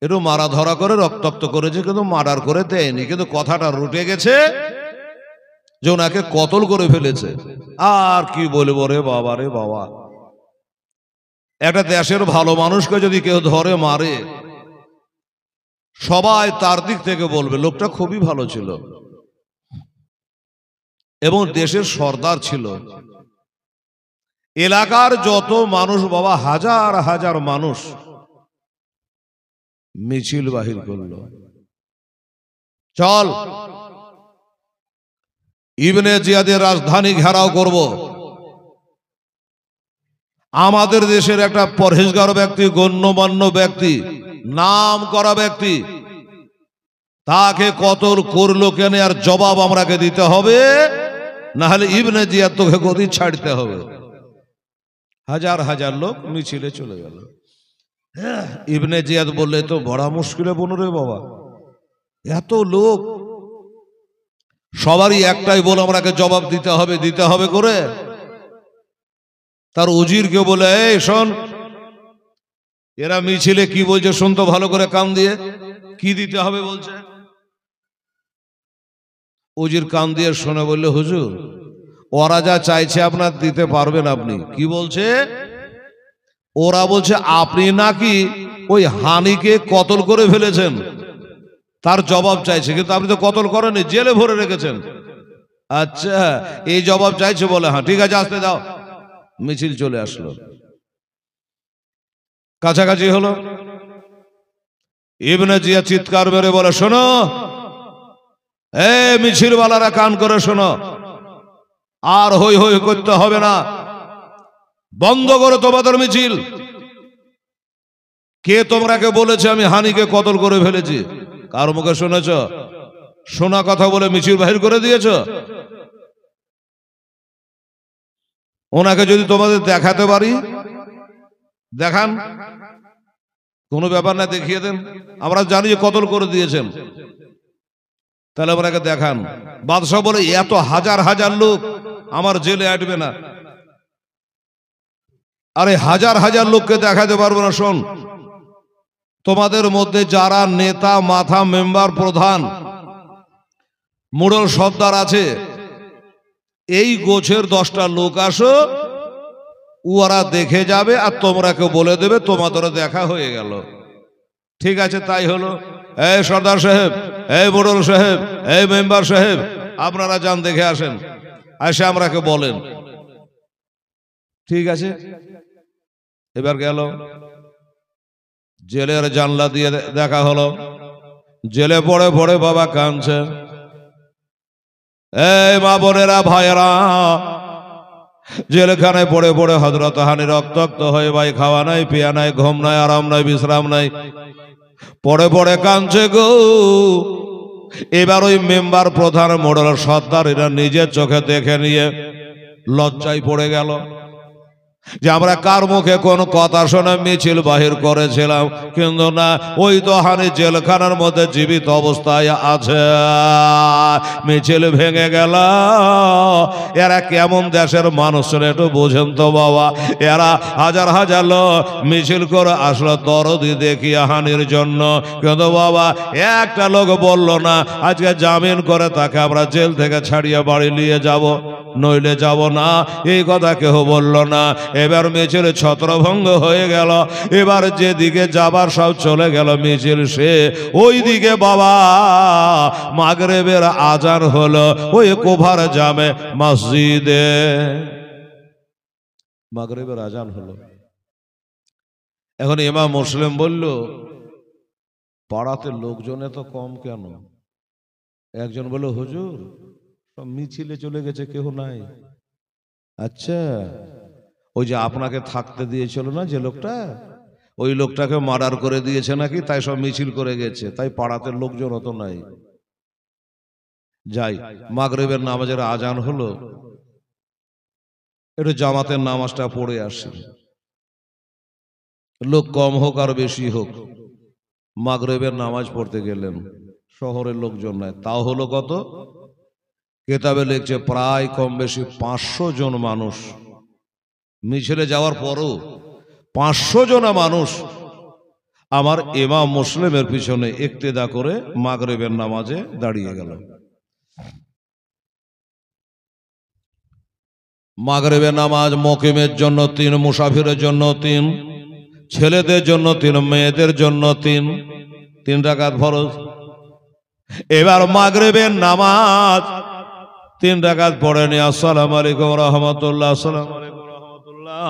একটু মারা ধরা করে রক্তাক্ত করেছে, কিন্তু মার্ডার করে দেয়নি, কিন্তু কথাটা রটে গেছে যে ওনাকে কতল করে ফেলেছে। আর কি বলবো রে বাবা, রে বাবা, একটা দেশের ভালো মানুষকে যদি কেউ ধরে মারে, সবাই তার দিক থেকে বলবে লোকটা খুবই ভালো ছিল এবং দেশের সর্দার ছিল। এলাকার যত মানুষ বাবা, হাজার হাজার মানুষ মিছিল বাহির করলো, চল ইবনে জিয়াদের রাজধানী ঘেরাও করব। আমাদের দেশের একটা পরহেজগার ব্যক্তি, গণ্যমান্য ব্যক্তি, নাম করা ব্যক্তি, তাকে কতল করলো কেন, আর জবাব আমরাকে দিতে হবে, না হলে ইবনে জিয়াদ তোকে গদি ছাড়তে হবে। হাজার হাজার লোক মিছিলে চলে গেল। ইবনে জিয়াদ বললে, তো বড় মুশকিলে বনুরে বাবা, এত লোক, সবারই একটাই বল, আমরাকে জবাব দিতে হবে করে। তার উজিরকে বলে, এই শোন, এরা মিছিলে কি বলছে শুনতো ভালো করে কান দিয়ে, কি দিতে হবে বলছে। উজির কান দিয়ে শুনে বললে, হুজুর ওরা যা চাইছে আপনার দিতে পারবেন আপনি। কি বলছে? ওরা বলছে আপনি নাকি ওই হানিকে কতল করে ফেলেছেন, তার জবাব চাইছে, কিন্তু আপনি তো কতল করেননি, জেলে ভরে রেখেছেন। আচ্ছা, এই জবাব চাইছে বলে, হ্যাঁ ঠিক আছে আসতে দাও। মিছিল চলে আসলো, কাছাকাছি হলো। ইবনে জিয়া চিৎকার মেরে বলে, শোনো এ মিছিলওয়ালারা, কান করে শোনো, আর হই হই করতে হবে না, বন্ধ করো তোমাদের মিছিল। কে তোমরাকে বলেছে আমি হানিকে কতল করে ফেলেছি? কার মুখে শুনেছ? শোনা কথা বলে মিছিল বাহির করে দিয়েছ? ওনাকে যদি তোমাদের দেখাতে পারি, দেখান, কোনো ব্যাপার না, দেখিয়ে দেন, আমরা জানি যে কতল করে দিয়েছেন, তাহলে ওনাকে দেখান। বাদশাহ বলে, এত হাজার হাজার লোক আমার জেলে আটবে না। আরে হাজার হাজার লোককে দেখাতে পারবো না। শোন, তোমাদের মধ্যে যারা নেতা, মাথা, মেম্বার, প্রধান, মোড়ল, সর্দার আছে, এই গোছের 10টা লোক আসো, ওরা দেখে যাবে আর তোমরাকে বলে দেবে তোমাদের দেখা হয়ে গেল। ঠিক আছে, তাই হলো। এই সর্দার সাহেব, এই মোড়ল সাহেব, এই মেম্বার সাহেব, আপনারা যান দেখে আসেন, এসে আমরাকে বলেন। ঠিক আছে, এবার গেল জেলের জানলা দিয়ে দেখা হলো। জেলে পড়ে পড়ে বাবা কাঁদছে। এই মা বোনেরা ভাইয়েরা, জেলখানায় পড়ে পড়ে হযরত হানি রক্তাক্ত হয়ে ভাই, খাওয়া নাই, পিয়া নাই, ঘুম নাই, আরাম নাই, বিশ্রাম নাই, পড়ে পড়ে কাঁদছে গো। এবার ওই মেম্বার, প্রধান, মোড়ল, সর্দার এরা নিজের চোখে দেখে নিয়ে লজ্জায় পড়ে গেল যে আমরা কার মুখে কোন কথা শুনে মিছিল বাহির করেছিলাম, কিন্তু না, ওই তো হানি জেলখানার মধ্যে জীবিত অবস্থায় আছে। মিছিল ভেঙে গেল। এরা কেমন দেশের মানুষ একটু বোঝেন তো বাবা। এরা হাজার হাজার লোক মিছিল করে আসলো দরদি দেখিয়ে হানির জন্য, কিন্তু বাবা একটা লোক বলল না আজকে জামিন করে তাকে আমরা জেল থেকে ছাড়িয়ে বাড়ি নিয়ে যাব, নইলে যাব না, এই কথা কেউ বলল না। এবার মিছিল ছত্রভঙ্গ হয়ে গেল। এবার যেদিকে যাবার সব চলে গেল মিছিল, সে ওই দিকে বাবা মাগরিবের আজান হলো ওই কুফার জামে মসজিদে। মাগরিবের আজান হলো। এখন ইমাম মুসলিম বলল, পাড়াতে লোকজন এত কম কেন? একজন বলল, হুজুর সব মিছিলে চলে গেছে, কেউ নাই। আচ্ছা, ওই যে আপনাকে থাকতে দিয়েছিল না যে লোকটা, ওই লোকটাকে মার্ডার করে দিয়েছে নাকি, তাই সব মিছিল করে গেছে, তাই পাড়াতে লোকজন অত নাই। যাই, মাগরিবের নামাজের আজান হলো, একটু জামাতের নামাজটা পড়ে আসি। লোক কম হোক আর বেশি হোক, মাগরিবের নামাজ পড়তে গেলেন, শহরের লোকজন নাই। তাও হলো কত? কেতাবে লিখছে প্রায় কম বেশি 500 জন মানুষ। মিছিলে যাওয়ার পরও 500 জন মানুষ আমার ইমাম মুসলিমের পিছনে ইক্তেদা করে মাগরিবের নামাজে দাঁড়িয়ে গেল। মাগরিবের নামাজ মুকিমের জন্য 3, মুসাফিরের জন্য 3, ছেলেদের জন্য 3, মেয়েদের জন্য 3 রাকাত ফরজ। এবার মাগরিবের নামাজ 3 রাকাত পড়ে নি, আসসালামু আলাইকুম রাহমাতুল্লাহ, আসসালামু আলাইকুম রাহমাতুল্লাহ।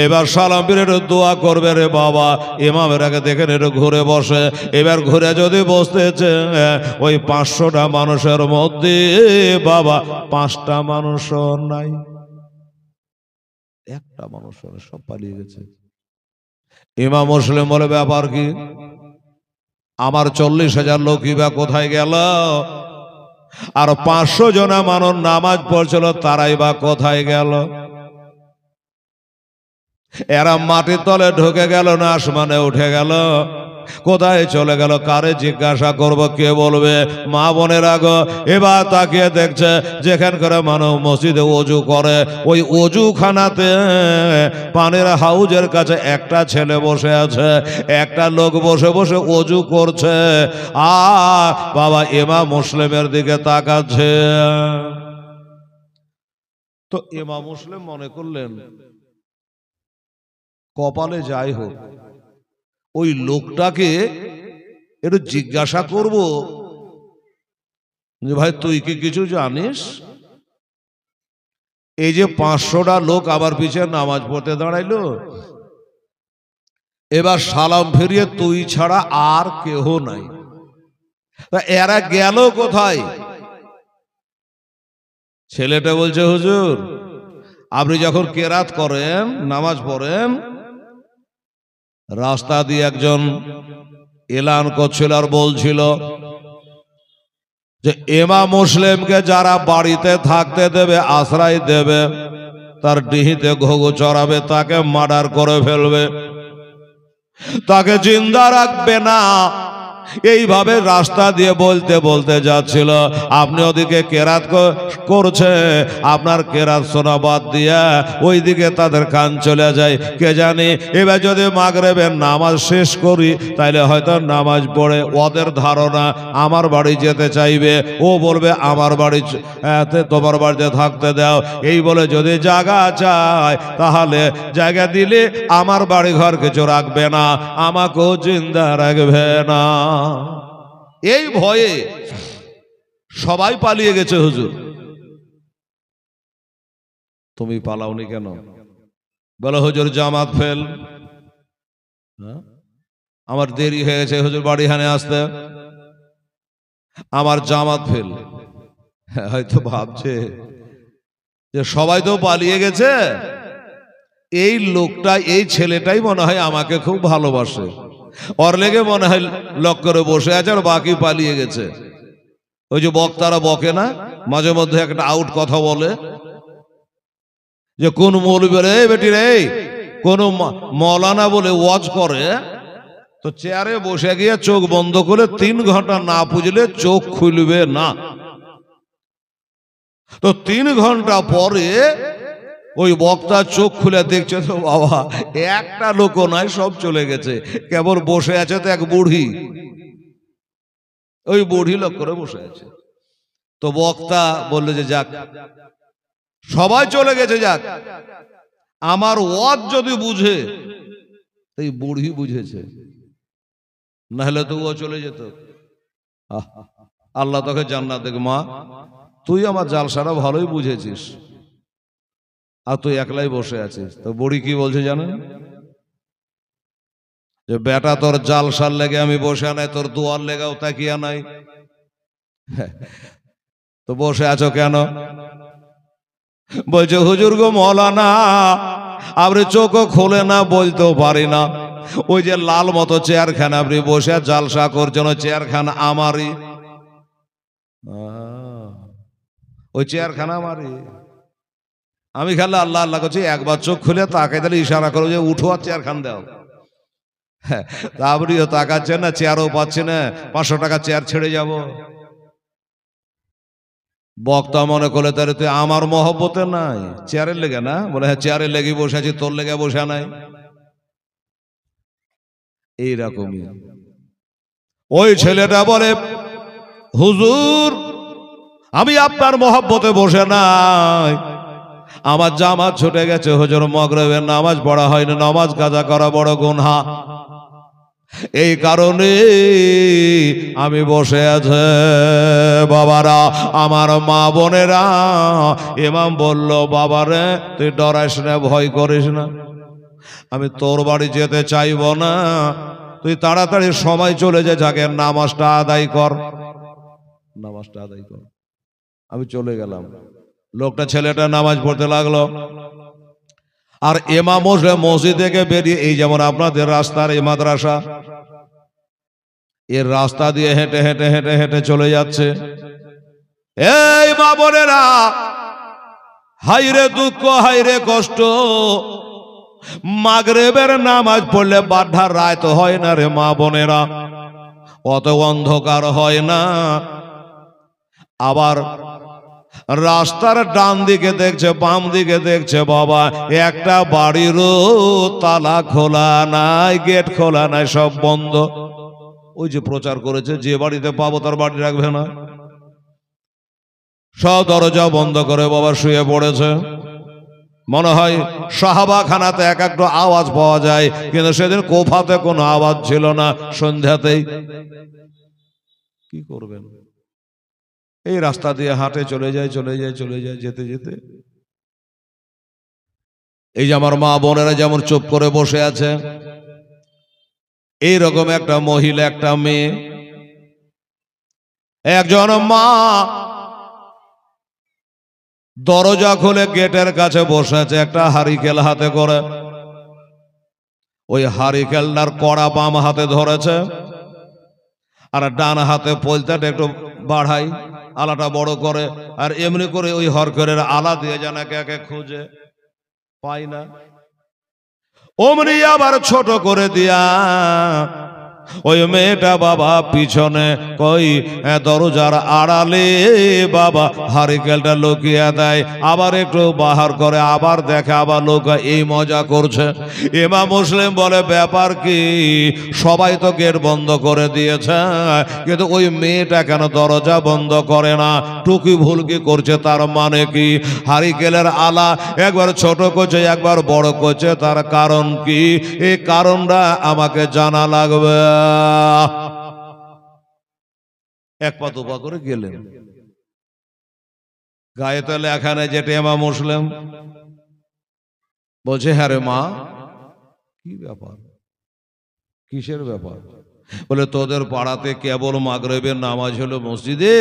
এবার সালাম ফিরে একটু দোয়া করবে রে বাবা। ইমামের আগে দেখেন একটু ঘুরে বসে। এবার ঘুরে যদি বসতেছে, ওই 500টা মানুষের মধ্যে বাবা 5টা মানুষও নাই, একটা মানুষ সব পালিয়ে গেছে। ইমাম মুসলিম বলে, ব্যাপার কি? আমার 40,000 লোকই বা কোথায় গেল? আর 500 জনা মানুষ নামাজ পড়ছিল, তারাই বা কোথায় গেল? এরা মাটির তলে ঢুকে গেল না আসমানে উঠে গেল? কোথায় চলে গেল? কারে জিজ্ঞাসা করব, কে বলবে? মা বোনের আগো এবার তাকিয়ে দেখছে যেখান করে মানুষ মসজিদে ওযু করে, ওই ওযুখানাতে পানির হাউজের কাছে একটা ছেলে বসে আছে, একটা লোক বসে বসে ওযু করছে, আর বাবা ইমাম মুসলিমের দিকে তাকাচ্ছে। তো ইমাম মুসলিম মনে করলেন কপালে যাই হোক, ওই লোকটাকে একটু জিজ্ঞাসা করব যে ভাই তুই কি কিছু জানিস? এই যে 500টা লোক আবার পিছিয়ে নামাজ পড়তে দাঁড়াইলো, এবার সালাম ফিরিয়ে তুই ছাড়া আর কেহ নাই, তা এরা গেল কোথায়? ছেলেটা বলছে, হুজুর আপনি যখন কেরাত করেন, নামাজ পড়েন, রাস্তা দিয়ে একজন এলান করছিল আর বলছিল যে ইমাম মুসলিমকে যারা বাড়িতে থাকতে দেবে, আশ্রয় দেবে, তার ডিহিতে ঘুঘু চড়াবে, তাকে মার্ডার করে ফেলবে, তাকে জিন্দা রাখবে না। এইভাবে রাস্তা দিয়ে বলতে বলতে যাচ্ছিল। আপনি ওদিকে কেরাত করছে, আপনার কেরাত শোনা বাদ দিয়া ওইদিকে তাদের কান চলে যায়। কে জানি এবার যদি মাগরিবের নামাজ শেষ করি, তাইলে হয়তো নামাজ পড়ে ওদের ধারণা আমার বাড়ি যেতে চাইবে, ও বলবে আমার বাড়ি তোমার বাড়িতে থাকতে দাও। এই বলে যদি জায়গা চায়, তাহলে জায়গা দিলে আমার বাড়ি ঘর কিছু রাখবে না, আমাকেও জিন্দা রাখবে না। এই ভয়ে সবাই পালিয়ে গেছে হুজুর। তুমি পালাওনি কেন? বলো হুজুর জামাত ফেল। আমার দেরি হয়ে গেছে হুজুর বাড়ি হানে আসতে, আমার জামাত ফেল। হয়তো ভাবছে যে সবাই তো পালিয়ে গেছে, এই লোকটা এই ছেলেটাই মনে হয় আমাকে খুব ভালোবাসে, ওর লেগে মনে হয় লক করে বসে আছে আর বাকি পালিয়ে গেছে। ওই যে বক্তারা বকে না মাঝে মধ্যে একটা আউট কথা বলে যে কোন মৌলবী রে বেটি রে, কোন মৌলানা বলে ওয়াজ করে তো চেয়ারে বসে গিয়ে চোখ বন্ধ করে 3 ঘন্টা না পুজলে চোখ খুলবে না। তো 3 ঘন্টা পরে ওই বক্তা চোখ খুলে দেখছে তো বাবা একটা লোকও নাই, সব চলে গেছে, কেবল বসে আছে তো এক বুড়ি, ওই বুড়ি লোক করে বসে আছে। তো বক্তা বললে যে যাক সবাই চলে গেছে, যাক আমার ওয়াজ যদি বুঝে, এই বুড়ি বুঝেছে, না হলে তো ও চলে যেত। আল্লাহ তোকে জান্নাত দেখ। মা তুই আমার জালসাটা ভালোই বুঝেছিস, আর তুই একলাই বসে আছিস। তো বুড়ি কি বলছে জানেন? যে বেটা তোর জালসার লেগে আমি বসে নাই, তোর দোয়ার লেগাও তাকিয়া নাই, তো বসে আছো কেন? বলছে হুজুর গো মৌলানা আপনি চোখও খোলে না, বলতেও পারি না, ওই যে লাল মতো চেয়ারখানা আপনি বসে জালসা করছেন, ওই চেয়ারখানা আমারই, ওই চেয়ারখানা আমারই। আমি খালি আল্লাহ আল্লাহ করছি, একবার চোখ খুলে তাকাই দিলে ইশারা করো যে উঠো আর চেয়ারখান দাও। তা আপনিও তাকাচ্ছেন না, চেয়ারও পাচ্ছে না, 500 টাকা চেয়ার ছেড়ে যাব। বক্তা মনে করলে তাহলে তুই আমার মহব্বতে নাই, চেয়ারের লেগে না? বলে হ্যাঁ চেয়ারের লেগে বসে আছি, তোর লেগে বসে নাই। এইরকমই ওই ছেলেটা বলে হুজুর আমি আপনার মহব্বতে বসে নাই, আমার জামাত ছুটে গেছে হুজুর, মাগরিবের নামাজ পড়া হয়নি, নামাজ কাজা করা বড় গুনাহ, এই কারণে আমি বসে আছে। বাবারা আমার মা বোনেরা, ইমাম বলল বাবারে তুই ডরাইস না, ভয় করিস না, আমি তোর বাড়ি যেতে চাইব না, তুই তাড়াতাড়ি সময় চলে যা, জাগের নামাজটা আদায় কর, নামাজটা আদায় কর। আমি চলে গেলাম। লোকটা ছেলেটা নামাজ পড়তে লাগলো, আর ইমাম মসজিদ থেকে বেরিয়ে এই যেমন আপনাদের রাস্তার এই মাদ্রাসা, এর রাস্তা দিয়ে হেঁটে হেঁটে হেঁটে হেঁটে চলে যাচ্ছে। এই মা বোনেরা, হাইরে দুঃখ হাইরে কষ্ট, মাগরিবের নামাজ পড়লে বাধার রায় তো হয় না রে মা বোনেরা, অত অন্ধকার হয় না। আবার রাস্তার ডান দিকে দেখছে বাম দিকে দেখছে, বাবা একটা বাড়িরও তালা খোলা নাই, গেট খোলা নাই, সব বন্ধ। ওই যে প্রচার করেছে যে বাড়িতে পাবো তার বাড়ি রাখবে না, সব দরজা বন্ধ করে বাবা শুয়ে পড়েছে। মনে হয় সাহাবাখানাতে এক একটা আওয়াজ পাওয়া যায়, কিন্তু সেদিন কোফাতে কোনো আওয়াজ ছিল না। সন্ধ্যাতেই কি করবেন, এই রাস্তা দিয়ে হাঁটে চলে যায় চলে যায় চলে যায়, যেতে যেতে এই যে আমার মা বোনেরা যেমন চুপ করে বসে আছে, এইরকম একটা মহিলা একটা মেয়ে, একজন মা দরজা খুলে গেটের কাছে বসে আছে, একটা হারিকেল হাতে করে, ওই হারিকেলটার কড়া বাম হাতে ধরেছে, আর ডান হাতে পলতাটা একটু বাড়াই, আলাটা বড় করে, আর এমনি করে ওই হরকরের আলা দিয়ে যেন একে একে খুঁজে পাই না, অমনি আবার ছোট করে দিয়া ওই মেয়েটা বাবা পিছনে কই দরজার আড়ালে বাবা হারিকেলটা লুকিয়ে দেয়, আবার একটু বাহার করে, আবার দেখে, আবার লোক এই মজা করছে। ইমাম মুসলিম বলে ব্যাপার কি, সবাই তো গেট বন্ধ করে দিয়েছে, কিন্তু ওই মেয়েটা কেন দরজা বন্ধ করে না? টুকি ভুলকি করছে, তার মানে কি? হারিকেলের আলা একবার ছোট করছে একবার বড় করছে, তার কারণ কি? এই কারণটা আমাকে জানা লাগবে। এক পা দুপা করে গেলেন। গায়ে তো লেখা নেই যে টেমা মুসলিম। বলছে হ্যাঁ রে মা, কি ব্যাপার, কিসের ব্যাপার? বলে তোদের পাড়াতে কেবল মাগরিবের নামাজ হলো মসজিদে,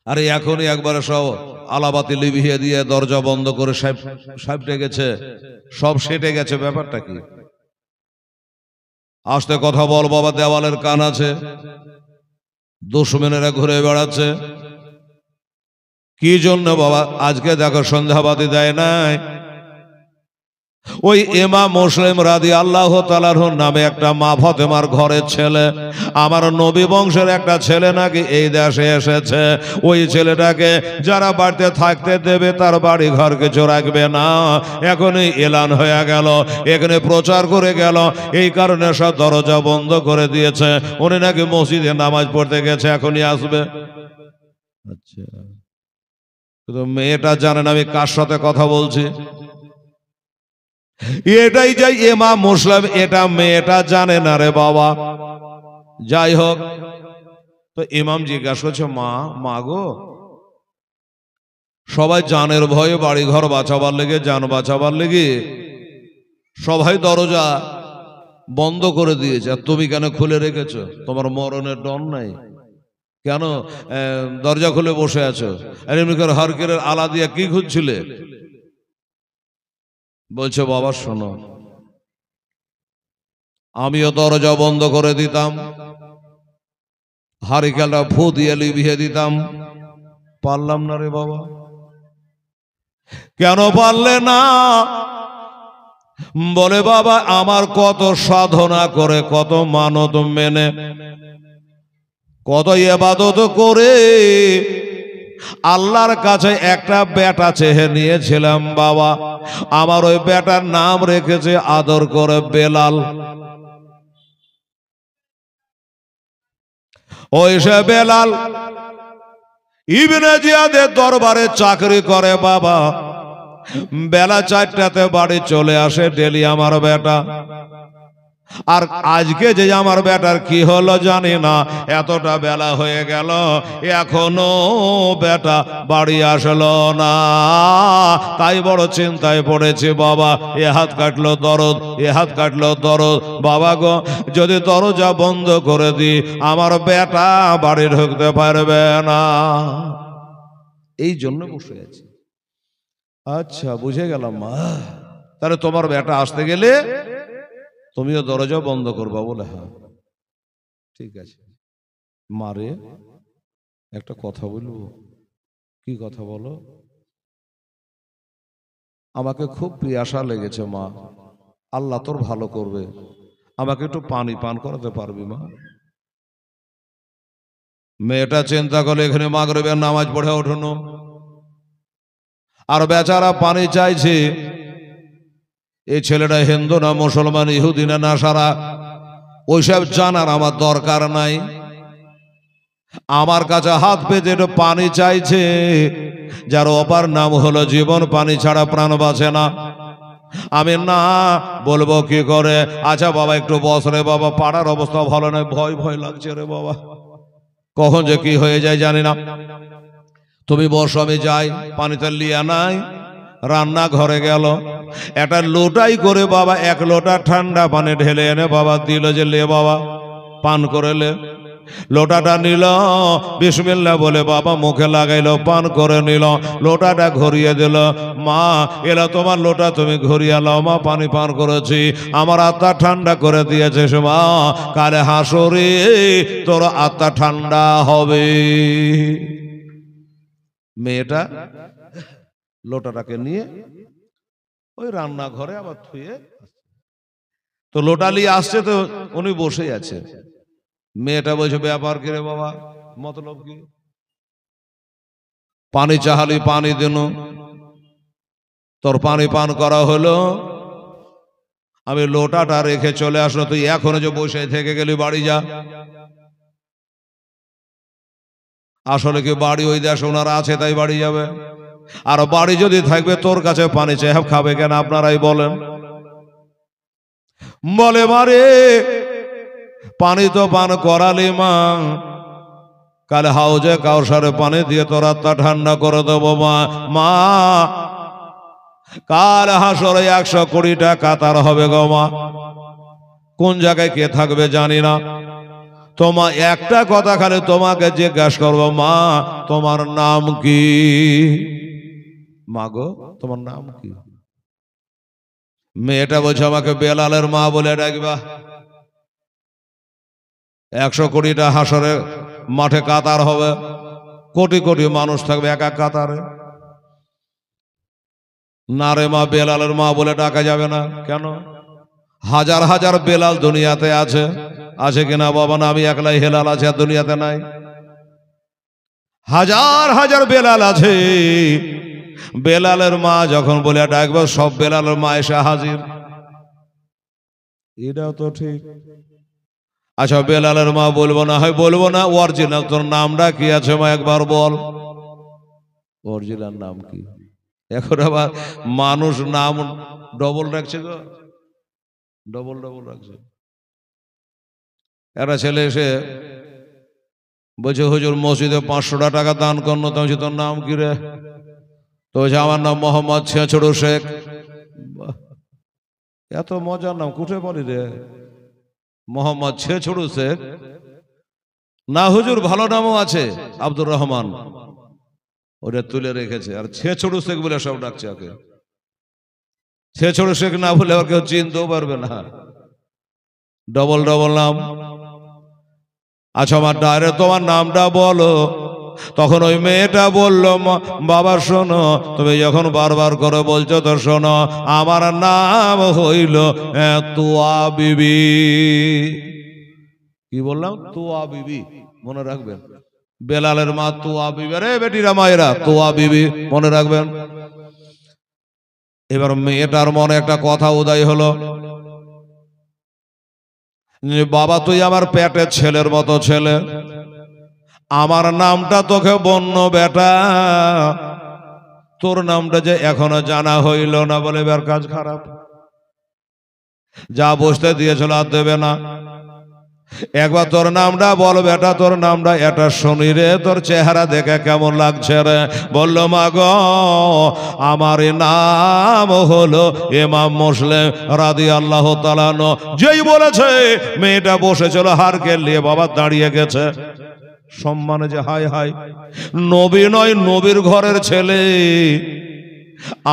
আরে এখনই একবারে সব আলাবাতি লিভিয়ে দিয়ে দরজা বন্ধ করে সাহেবটে গেছে, সব সেটে গেছে, ব্যাপারটা কি? আস্তে কথা বল বাবা, দেওয়ালের কান আছে, দুশমনেরা ঘুরে বেড়াচ্ছে। কি জন্য বাবা আজকে দেখো সন্ধ্যাবাতি দেয় নাই? ওই ইমাম মুসলিম রাদিয়াল্লাহু তাআলার নামে একটা মা ফাতেমার ঘরের ছেলে, আমার নবী বংশের একটা ছেলে নাকি এই দেশে এসেছে। ওই ছেলেটাকে যারা বাড়িতে থাকতে দেবে তার বাড়ি ঘর কিছু রাখবে না। এখনই এলান হয়ে গেল, এখানে প্রচার করে গেল, এই কারণে সব দরজা বন্ধ করে দিয়েছে। উনি নাকি মসজিদে নামাজ পড়তে গেছে, এখনই আসবে। আচ্ছা, তো মেয়েটা জানেন আমি কার সাথে কথা বলছি? এটাই যাই ইমাম মুসলিম, এটা মেয়েটা জানে না রে বাবা। যাই হোক, তো ইমাম জিজ্ঞাসা করছে, মা গো, সবাই জানের ভয়ে বাড়ি ঘর বাঁচাবার লেগে, জান বাঁচাবার লেগে সবাই দরজা বন্ধ করে দিয়েছে, আর তুমি কেন খুলে রেখেছো? তোমার মরণের ডর নাই? কেন দরজা খুলে বসে আছো? আর এমনি করে হরকের আলা দিয়ে কি খুঁজছিলে? বলছে বাবা শোনো, আমিও দরজা বন্ধ করে দিতাম, হারিকেলটা ফু দিয়ে লিভিয়ে দিতাম, পারলাম না রে বাবা। কেন পারলে না? বলে বাবা আমার কত সাধনা করে, কত মানত মেনে, কত ইবাদত করে আল্লাহর কাছে একটা বেটা চেয়ে নিয়েছিলাম বাবা। আমার ওই বেটার নাম রেখেছে আদর করে বেলাল। ওই সে বেলাল ইবনে জিয়াদের দরবারে চাকরি করে বাবা। বেলা 4টাতে বাড়ি চলে আসে ডেলি আমার বেটা। আর আজকে যে আমার বেটার কি হলো জানি না, এতটা বেলা হয়ে গেল এখনো বেটা বাড়ি আসলো না। তাই বড় চিন্তায় পড়েছে বাবা। এ হাত কাটলো দরদ, এ হাত কাটলো দরদ। বাবা গো, যদি দরজা বন্ধ করে দিই আমার বেটা বাড়ি ঢুকতে পারবে না। এই জন্য বসে আছি। আচ্ছা বুঝে গেলাম মা, তাহলে তোমার বেটা আসতে গেলে তুমিও দরজা বন্ধ করবা? বলে হ্যাঁ ঠিক আছে। মারে একটা কথা বলবো। কি কথা বলো? আমাকে খুব পিয়াসা লেগেছে মা, আল্লাহ তোর ভালো করবে, আমাকে একটু পানি পান করাতে পারবি মা? মেয়েটা চিন্তা করলে এখানে মাগরিবের নামাজ পড়ে ওঠনো, আর বেচারা পানি চাইছে। এই ছেলেটা হিন্দু না মুসলমান, ইহুদি না নাসারা, ওইসব জানার আমার দরকার নাই। আমার কাছে হাত পেতে একটু পানি চাইছে, যার অপার নাম হলো জীবন, পানি ছাড়া প্রাণ বাঁচে না। আমি না বলবো কি করে? আচ্ছা বাবা একটু বস রে বাবা, পাড়ার অবস্থা ভালো নয়, ভয় ভয় লাগছে রে বাবা, কখন যে কি হয়ে যায় জানি না। তুমি বসো, আমি যাই। পানিতে লিয়া নাই, রান্না ঘরে গেল, একটা লোটাই করে বাবা 1 লোটা ঠান্ডা পানি ঢেলে এনে বাবা দিল, যে লে বাবা পান করে লে। লোটাটা নিল, বিসমিল্লাহ বলে বাবা মুখে লাগাইলো, পান করে নিল। লোটাটা ঘুরিয়ে দিল। মা এলা তোমার লোটা, তুমি ঘুরিয়ে লাও মা, পানি পান করেছি, আমার আত্মা ঠান্ডা করে দিয়েছে মা, কালে হাসরে তোর আত্মা ঠান্ডা হবে। মেয়েটা লোটাটাকে নিয়ে ওই রান্নাঘরে আবার থুয়ে, তো লোটা নিয়ে আসছে, তো উনি বসে আছে। মেয়েটা বলছে ব্যাপার কি রে বাবা, মতলব কি? পানি চাহালি, পানি দিন, তোর পানি পান করা হলো, আমি লোটাটা রেখে চলে আসলো, তুই এখনো যে বসে থেকে গেলি, বাড়ি যা। আসলে কি বাড়ি ওই দেশ ওনারা আছে তাই বাড়ি যাবে? আর বাড়ি যদি থাকবে তোর কাছে পানি চেয়ে খাবে কেন? আপনারাই বলেন। বলে মারে পানি তো পান করালি মা, কাল হাউজে কাউসারে পানি দিয়ে তোর আত্মা ঠান্ডা করে দেবো মা। মা কাল হাসরে 120টা কাতার হবে গো মা। কোন জায়গায় কে থাকবে জানি না। তোমার একটা কথা খালি তোমাকে জিজ্ঞাসা করবো, মা তোমার নাম কি? মা গো তোমার নাম কি? মেয়েটা বলছে আমাকে বেলালের মা বলে ডাকবা। 120টা হাসরে মাঠে কাতার হবে, কোটি কোটি মানুষ থাকবে এক এক কাতারে। না রে মা, বেলালের মা বলে ডাকা যাবে না। কেন? হাজার হাজার বেলাল দুনিয়াতে আছে। আছে কিনা বাবা? না, আমি একলাই হেলাল আছে আর দুনিয়াতে নাই। হাজার হাজার বেলাল আছে। বেলালের মা যখন বলে ডাকবো, সব বেলালের মা এসে হাজির। এটাও তো ঠিক। আচ্ছা বেলালের মা বলবো না, হয় বলবো না। অরিজিনাল তোর নামটা কি আছে মা একবার বল। অরিজিনাল নাম কি? এখন আবার মানুষ নাম ডবল রাখছে গো, ডবল ডবল রাখছে। একটা ছেলে এসে বলছে হুজুর মসজিদে 500 টাকা দান করলো। তো তোর নাম কি রে? তো বলছে আমার নাম মোহাম্মদ ছেঁচড়ু শেখ। এত মজার নাম কুঠে বলি রে, মোহাম্মদ ছেঁচড়ু শেখ। না হুজুর ভালো নামও আছে, আব্দুর রহমান, ওটা তুলে রেখেছে। আর ছেঁচড়ু শেখ বলে সব ডাকছে ওকে। ছেঁচড়ু শেখ না বলে আর কেউ চিনতেও পারবে না। ডবল ডবল নাম। আচ্ছা আমার ডাইরে তোমার নামটা বলো। তখন ওই মেয়েটা বললো, বাবা শোনো, তুমি যখন বারবার করে বলছো তো শোনো, আমার নাম হইল তুয়া বিবি। কি বললাম? তুয়া বিবি, মনে রাখবেন। বেলালের মা তুয়া বিবি। রে বেটিরা মায়েরা, তুয়া বিবি মনে রাখবেন। এবার মেয়েটার মনে একটা কথা উদয় হলো, বাবা তুই আমার পেটের ছেলের মতো ছেলে, আমার নামটা তোকে বন্য বেটা, তোর নামটা যে এখনো জানা হইল না বলে এবার কাজ খারাপ। যা বসতে দিয়েছিল আর দেবে না। একবার তোর নামটা বল বেটা, তোর নামটা এটা শুনি রে, তোর চেহারা দেখে কেমন লাগছে রে। বললো মা গো আমার নাম হলো ইমাম মুসলিম রাদিয়াল্লাহু তাআলা আনহু। যেই বলেছে মেয়েটা বসেছিল হারকে নিয়ে, বাবা দাঁড়িয়ে গেছে সম্মানে যে হাই হাই, নবী নয় নবীর ঘরের ছেলে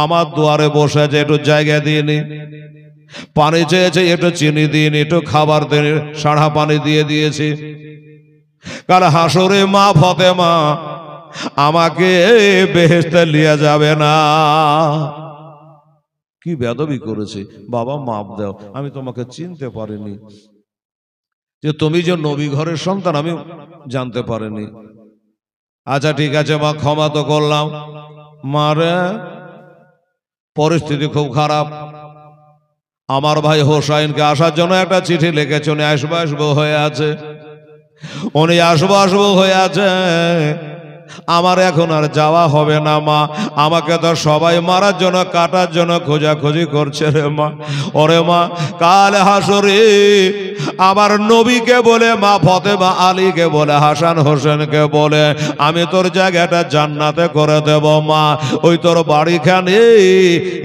আমার দুয়ারে বসেছে, একটু জায়গা দিইনি। পানি চেয়েছে, একটু চিনি দিইনি, একটু খাবার দিয়ে সাড়া পানি দিয়ে দিয়েছি। কাল হাসরে মা ফাতেমা আমাকে বেহেশতে নিয়ে যাবে না। কি বেয়াদবি করেছে। বাবা মাপ দাও, আমি তোমাকে চিনতে পারিনি, যে তুমি যে নবী ঘরের সন্তান আমি জানতে পারিনি। আচ্ছা ঠিক আছে মা, ক্ষমা তো করলাম। মারে পরিস্থিতি খুব খারাপ। আমার ভাই হোসাইনকে আসার জন্য একটা চিঠি লিখেছে, উনি আসবো আসবো হয়ে আছে। উনি আসবো আসবো হয়ে আছে। আমার এখন আর যাওয়া হবে না মা, আমাকে তো সবাই মারার জন্য কাটার জন্য খোঁজাখুঁজি করছে রে মা। ওরে মা কাল হাসরে আমার নবীকে বলে, মা ফাতেমা আলীকে বলে, হাসান হোসেনকে বলে আমি তোর জায়গাটা জান্নাতে করে দেব মা। ওই তোর বাড়িখানে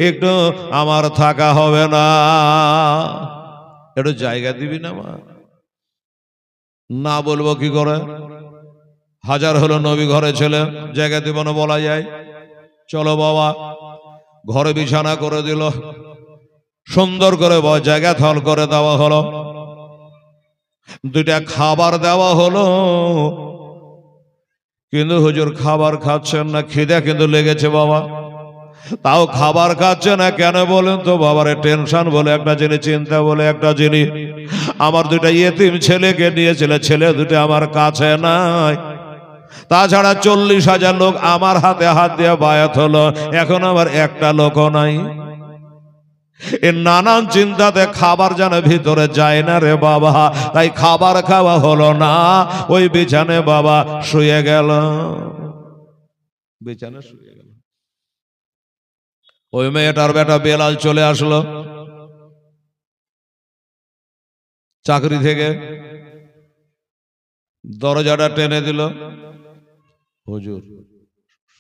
একটু আমার থাকা হবে না, একটু জায়গা দিবি না মা? না বলবো কি করে? হাজার হলো নবী ঘরে ছেলে, জায়গা দিব না বলা যায়? চলো বাবা, ঘরে বিছানা করে দিল, সুন্দর করে জায়গা থল করে দেওয়া হলো, দুইটা খাবার দেওয়া হলো। কিন্তু হুজুর খাবার খাচ্ছেন না, খিদে কিন্তু লেগেছে বাবা, তাও খাবার খাচ্ছে না কেন বলেন তো? বাবার টেনশন বলে একটা জিনিস, চিন্তা বলে একটা জিনিস। আমার দুইটা ইয়েতিম ছেলেকে নিয়েছিল, ছেলে দুটো আমার কাছে নাই। তাছাড়া 40,000 লোক আমার হাতে হাত দিয়ে বায়াত হলো, এখন আমার একটা লোকও নাই। এই নানান চিন্তাতে খাবার যেন ভিতরে যায় না রে বাবা, তাই খাবার খাওয়া হলো না। ওই বিছানে বাবা শুয়ে গেল, বিছানে শুয়ে গেল। ওই মেয়েটার বেটা বেলাল চলে আসলো চাকরি থেকে, দরজাটা টেনে দিল। হুজুর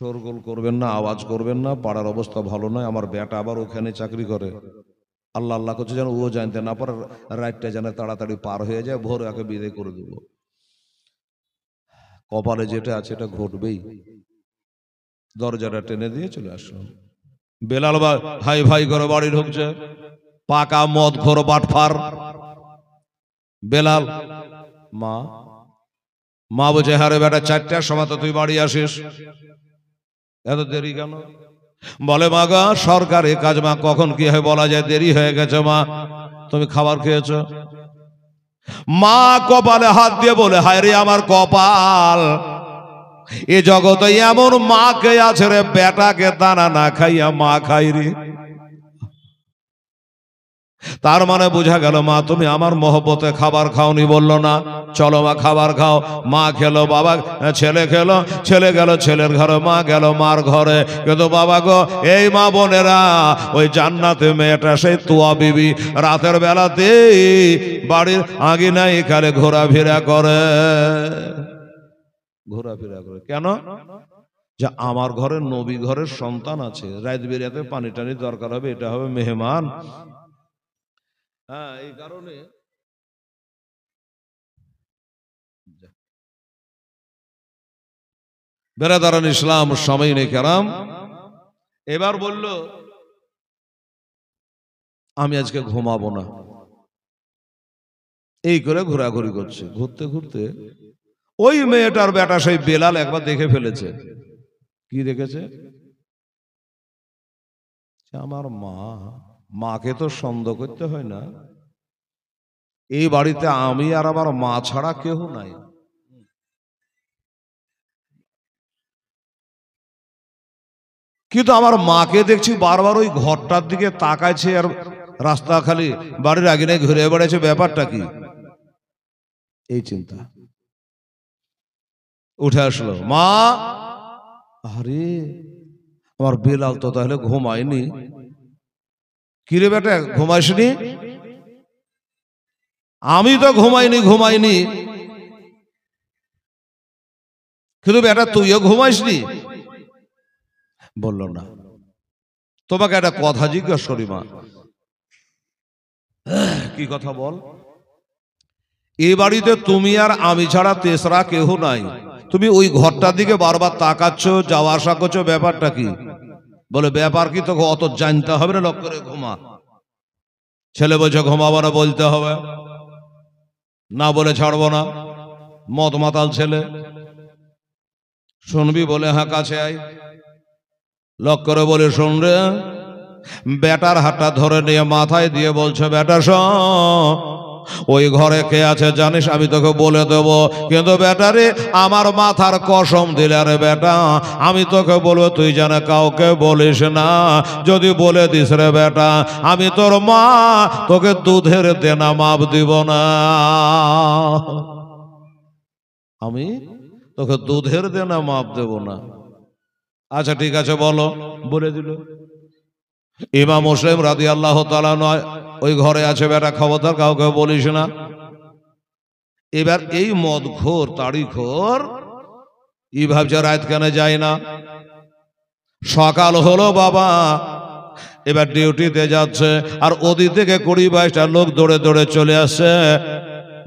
শোরগোল করবেন না, আওয়াজ করবেন না, পাড়ার অবস্থা ভালো নয়, আমার বেটা আবার ওখানে চাকরি করে, আল্লাহ আল্লাহ করছে যেন ও জানতে না পারে, রাতটা যেন তাড়াতাড়ি পার হয়ে যায়, ভোর একে বিদায় করে দেব। কপালে যেটা আছে এটা ঘটবেই। দরজাটা টেনে দিয়ে চলে আসলাম। বেলাল ভাই ভাই করে বাড়ি ঢুকছে, পাকা মদ খোর বাটফার। বেলাল মা মা বলছে, হারে বেটা 4টার সময় তো তুই বাড়ি আসিস, এত দেরি কেন? বলে মা গা সরকারি কাজ মা, কখন কি হয় বলা যায়, দেরি হয়ে গেছে মা, তুমি খাবার খেয়েছো? মা কপালে হাত দিয়ে বলে, হায় রে আমার কপাল, এ জগতে এমন মা কে আছে রে, বেটাকে দানা না খাইয়া মা খাই রে। তার মানে বোঝা গেল মা তুমি আমার মহব্বতে খাবার খাওনি, বললো না, চলো মা খাবার খাও। মা খেলো, বাবা ছেলে খেলো, ছেলে গেল ছেলের ঘরে, মা গেল মার ঘরে। কিন্তু বাবা গো, এই মা বোনেরা, ওই জান্নাতে মেয়েটা সেই তুয়া বিবি রাতের বেলাতে বাড়ির আঙিনায় এখানে ঘোরাফেরা করে, ঘোরাফেরা করে। কেন? যে আমার ঘরে নবী ঘরের সন্তান আছে, রাত বেরিয়াতে পানি টানি দরকার হবে, এটা হবে মেহমান। হ্যাঁ, এই কারণে বেরাদারান ইসলাম সামাইনে কেরাম, এবার বলল আমি আজকে ঘুমাবো না, এই করে ঘোরাঘুরি করছে। ঘুরতে ঘুরতে ওই মেয়েটার বেটা সেই বেলাল একবার দেখে ফেলেছে। কি দেখেছে? আমার মা, মাকে তো সন্দেহ করতে হয় না, এই বাড়িতে আমি আর আমার মা ছাড়া কেউ নাই। কিন্তু আমার মাকে দেখছি বারবার ওই ঘরটার দিকে তাকাইছে, আর রাস্তা খালি বাড়ির আগে ঘুরে বেড়াচ্ছে, ব্যাপারটা কি? এই চিন্তা উঠে আসলো। মা, আরে আমার বেলাল তো তাহলে ঘুমায়নি। কিরে বেটা ঘুমাইসনি? আমি তো ঘুমাইনি, কিন্তু বেটা তুইও ঘুমাইসনি? বলল না। তোমাকে একটা কথা জিজ্ঞেস করি মা। কি কথা বল? এই বাড়িতে তুমি আর আমি ছাড়া তেসরা কেউ নাই, তুমি ওই ঘরটার দিকে বারবার তাকাচ্ছ, যাওয়া আসা করছো, ব্যাপারটা কি? বলে ব্যাপার কি, তোকে অত জানতে হবে না, লক্ষ্য করে ঘুমা। ছেলে বলছে ঘুমাবো না, বলতে হবে, না বলে ছাড়বো না, মদ মাতাল ছেলে। শুনবি? বলে হ্যাঁ কাছে আয়। লক্ষ্য করে বলে শোন রে, বেটার হাতটা ধরে নিয়ে মাথায় দিয়ে বলছে, বেটা শোন, ওই ঘরে কে আছে জানিস? আমি তোকে বলে দেব, কিন্তু বেটারে আমার মাথার কসম দিলে রে বেটা, আমি তোকে বলবো তুই যেন কাউকে বলিস না। যদি বলে দিস রে বেটা, আমি তোর মা, তোকে দুধের দেনা মাপ দিব না, আমি তোকে দুধের দেনা মাপ দেব না। আচ্ছা ঠিক আছে বলো, বলে দিল। ইমাম মুসলিম রাদিয়াল্লাহু তাআলা নয় ওই ঘরে আছে, বেটা খবরদার কাউকে বলিস না। এবার এই মদখোর তাড়িখোর ই ভাবছে রাত কেন যায় না। সকাল হলো বাবা, এবার ডিউটিতে যাচ্ছে, আর ওদিক থেকে 20-22টা লোক দৌড়ে দৌড়ে চলে আসছে।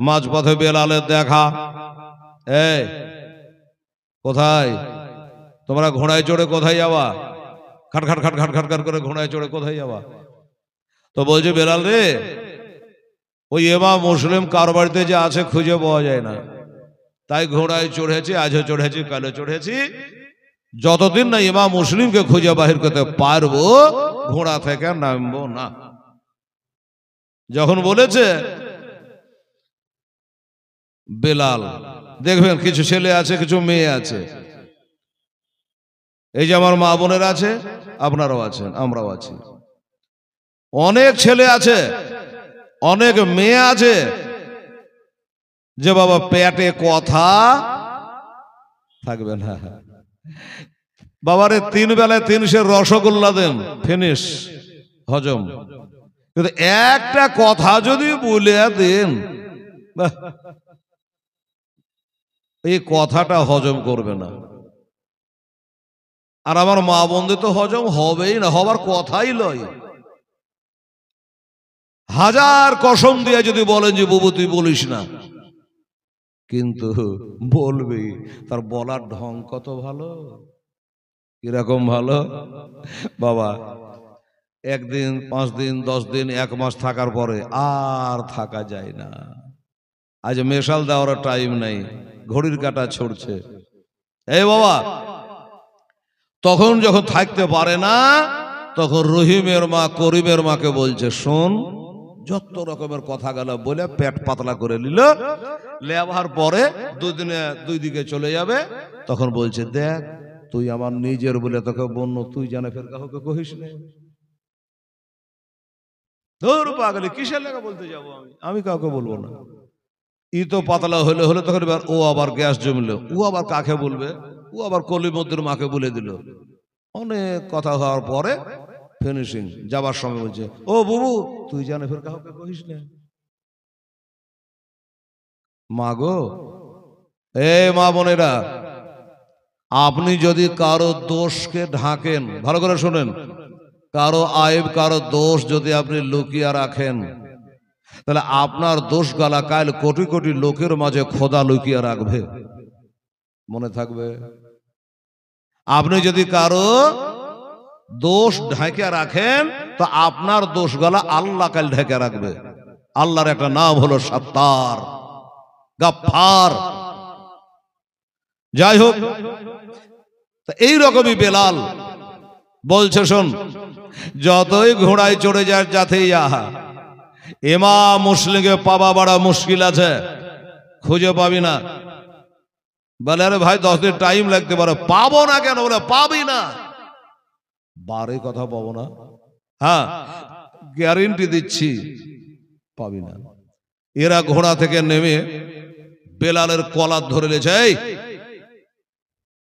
মাঝপথে বেলালের দেখা। এই কোথায় তোমরা? ঘোড়ায় চড়ে কোথায় যাওয়া? খাট খাট খাট খাট খাট খাট করে ঘোড়ায় চড়ে কোথায় যাওয়া? তো বলছে বেলাল রে, ওই ইমাম মুসলিম কার বাড়িতে যে আছে খুঁজে পাওয়া যায় না, তাই ঘোড়ায় চড়েছি, আজও চড়েছি, কালে চড়েছি, যতদিন না ইমাম মুসলিমকে খুঁজে বাহির করতে পারবো ঘোড়া থেকে নামবো না। যখন বলেছে বেলাল, দেখবেন কিছু ছেলে আছে, কিছু মেয়ে আছে, এই যে আমার মা বোনের আছে, আপনারাও আছেন, আমরাও আছি, অনেক ছেলে আছে, অনেক মেয়ে আছে, যে বাবা পেটে কথা থাকবে না, বাবারে 3 বেলায় 300 রসগোল্লা দেন, ফিনিশ, হজম, কিন্তু একটা কথা যদি বলে দেন, এই কথাটা হজম করবে না। আর আমার মা বোনদের তো হজম হবেই না, হবার কথাই লয়। হাজার কসম দিয়ে যদি বলেন যে বুবু তুই বলিস না, কিন্তু বলবি। তার বলার ঢং কত ভালো, কিরকম ভালো বাবা। একদিন, 5 দিন, 10 দিন, 1 মাস থাকার পরে আর থাকা যায় না। আজ মেশাল দেওয়ার টাইম নাই, ঘড়ির কাঁটা ছড়ছে। এই বাবা, তখন যখন থাকতে পারে না, তখন রহিমের মা করিমের মাকে বলছে, শোন, যত রকমের কথা গেল বলে পেট পাতলা করে নিল। লেবার পরে 2 দিনে 2 দিকে চলে যাবে। তখন বলছে, দেখ তুই আমার নিজের বলে তোকে বন্য, তুই জানে ফের কাউকে কহিস না। ধর পাগলে, কিসের লেগে বলতে যাবো আমি কাউকে বলবো না। ই তো পাতলা হলে হলে তখন ও আবার গ্যাস জমলো, ও আবার কাকে বলবে, ও আবার কলিমদ্দির মাকে বলে দিল। অনেক কথা হওয়ার পরে ফিনিশিং যাবার সময় বলছে, ও বুবু তুই জানে ফের কাউকে কহিস না। মা গো, এ মা বোনেরা, আপনি যদি কারো দোষকে ঢাকেন, ভালো করে শোনেন, কারো আইব, কারো দোষ যদি আপনি লুকিয়ে রাখেন, তাহলে আপনার দোষ গালা কাল কোটি কোটি লোকের মাঝে খোদা লুকিয়ে রাখবে, মনে থাকবে। আপনি যদি কারো দোষ ঢেকে রাখেন, তো আপনার দোষ গালা আল্লাহ কাল ঢেকে রাখবে। আল্লাহর একটা নাম হলো সাত্তার, গাফফার। যাই হোক, এইরকমই বেলাল বলছে, শোন, যতই ঘোড়ায় চড়ে যায় যাতে ইহা, ইমাম মুসলিমকে পাওয়া বড় মুশকিল আছে, খুঁজে পাবি না। বলে, আরে ভাই 10 দিন টাইম লাগতে পারে। পাবো না কেন? বলে, পাবি না। বারে কথা পাবো না, হ্যাঁ গ্যারেন্টি দিচ্ছি পাবি না। এরা ঘোড়া থেকে নেমে বেলালের কলার ধরে লেছে, এই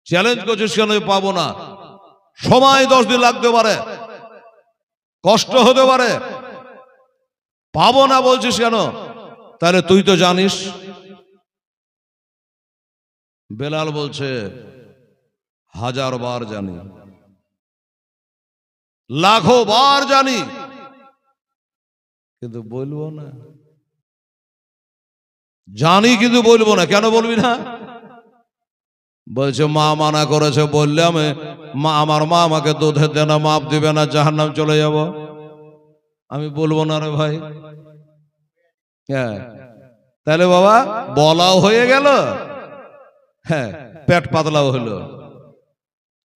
চ্যালেঞ্জ করছিস কেন? পাবো না, সময় 10 দিন লাগতে পারে, কষ্ট হতে পারে, পাবো না বলছিস কেন? তাহলে তুই তো জানিস। বেলাল বলছে, 1000 বার জানি, লাখো বার জানি, কিন্তু বলবো না। জানি কিন্তু বলবো না। কেন বলবি না? বলছে, মা মানা করেছে, বললে আমি আমার মা আমাকে দুধের দেনা মাপ দিবে না, জাহান্নাম চলে যাব। আমি বলবো না রে ভাই। হ্যাঁ, তাহলে বাবা বলাও হয়ে গেল, হ্যাঁ পেট পাতলাও হলো।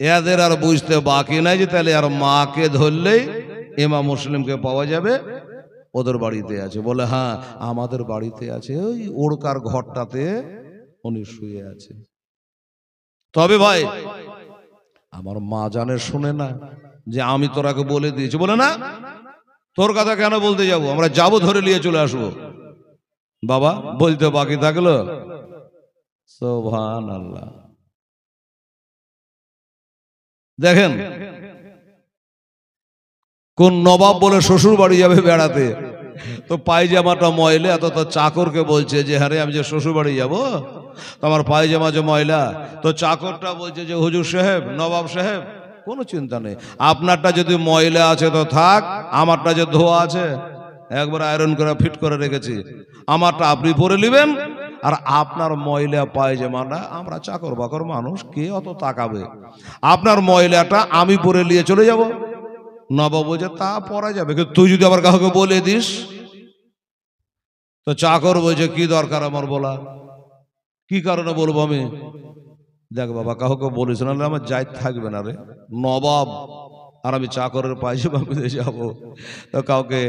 এদের আর বুঝতে বাকি নাই যে তাহলে আর মাকে ধরলেই ইমাম মুসলিমকে পাওয়া যাবে, ওদের বাড়িতে আছে। বলে, হ্যাঁ আমাদের বাড়িতে আছে, ওই ওড়কার ঘরটাতে উনি শুয়ে আছে। তবে ভাই আমার মা জানে, শুনে না যে আমি তোরাকে বলে দিয়েছি। বলে, না তোর কথা কেন বলতে যাব, আমরা যাবো, ধরে নিয়ে চলে আসবো। বাবা বলতে বাকি থাকলো, সুবহানাল্লাহ। দেখেন, কোন নবাব বলে শ্বশুর বাড়ি যাবে বেড়াতে, তো পায়জামাটা ময়লা, তো চাকরকে বলছে যে, হ্যাঁ রে আমি যে শ্বশুর বাড়ি যাবো, তোমার পায়জামা যে ময়লা। তো চাকরটা বলছে যে, হুজুর সাহেব, নবাব সাহেব, কোনো চিন্তা নেই, আপনারটা যদি ময়লা আছে তো থাক, আমারটা যে ধোয়া আছে একবার আয়রন করে ফিট করে রেখেছি, আমারটা আপনি পরে নেবেন, আর আপনার ময়লা পায়জামাটা, আমরা চাকর বাকর মানুষ, কে অত তাকাবে, আপনার ময়লাটা আমি পরে নিয়ে চলে যাব। নবাব বলছে, তা পরা যাবে, কিন্তু তুই যদি আবার কাউকে বলে দিস। তো চাকর বলছে, কি দরকার আমার বলা, কি কারণে বলবো আমি? দেখ বাবা, কাউকে বলিস না, আমার যাই থাকবে না রে, নবাব আর আমি চাকরের পায়জামা পেতে যাবো, তো কাউকে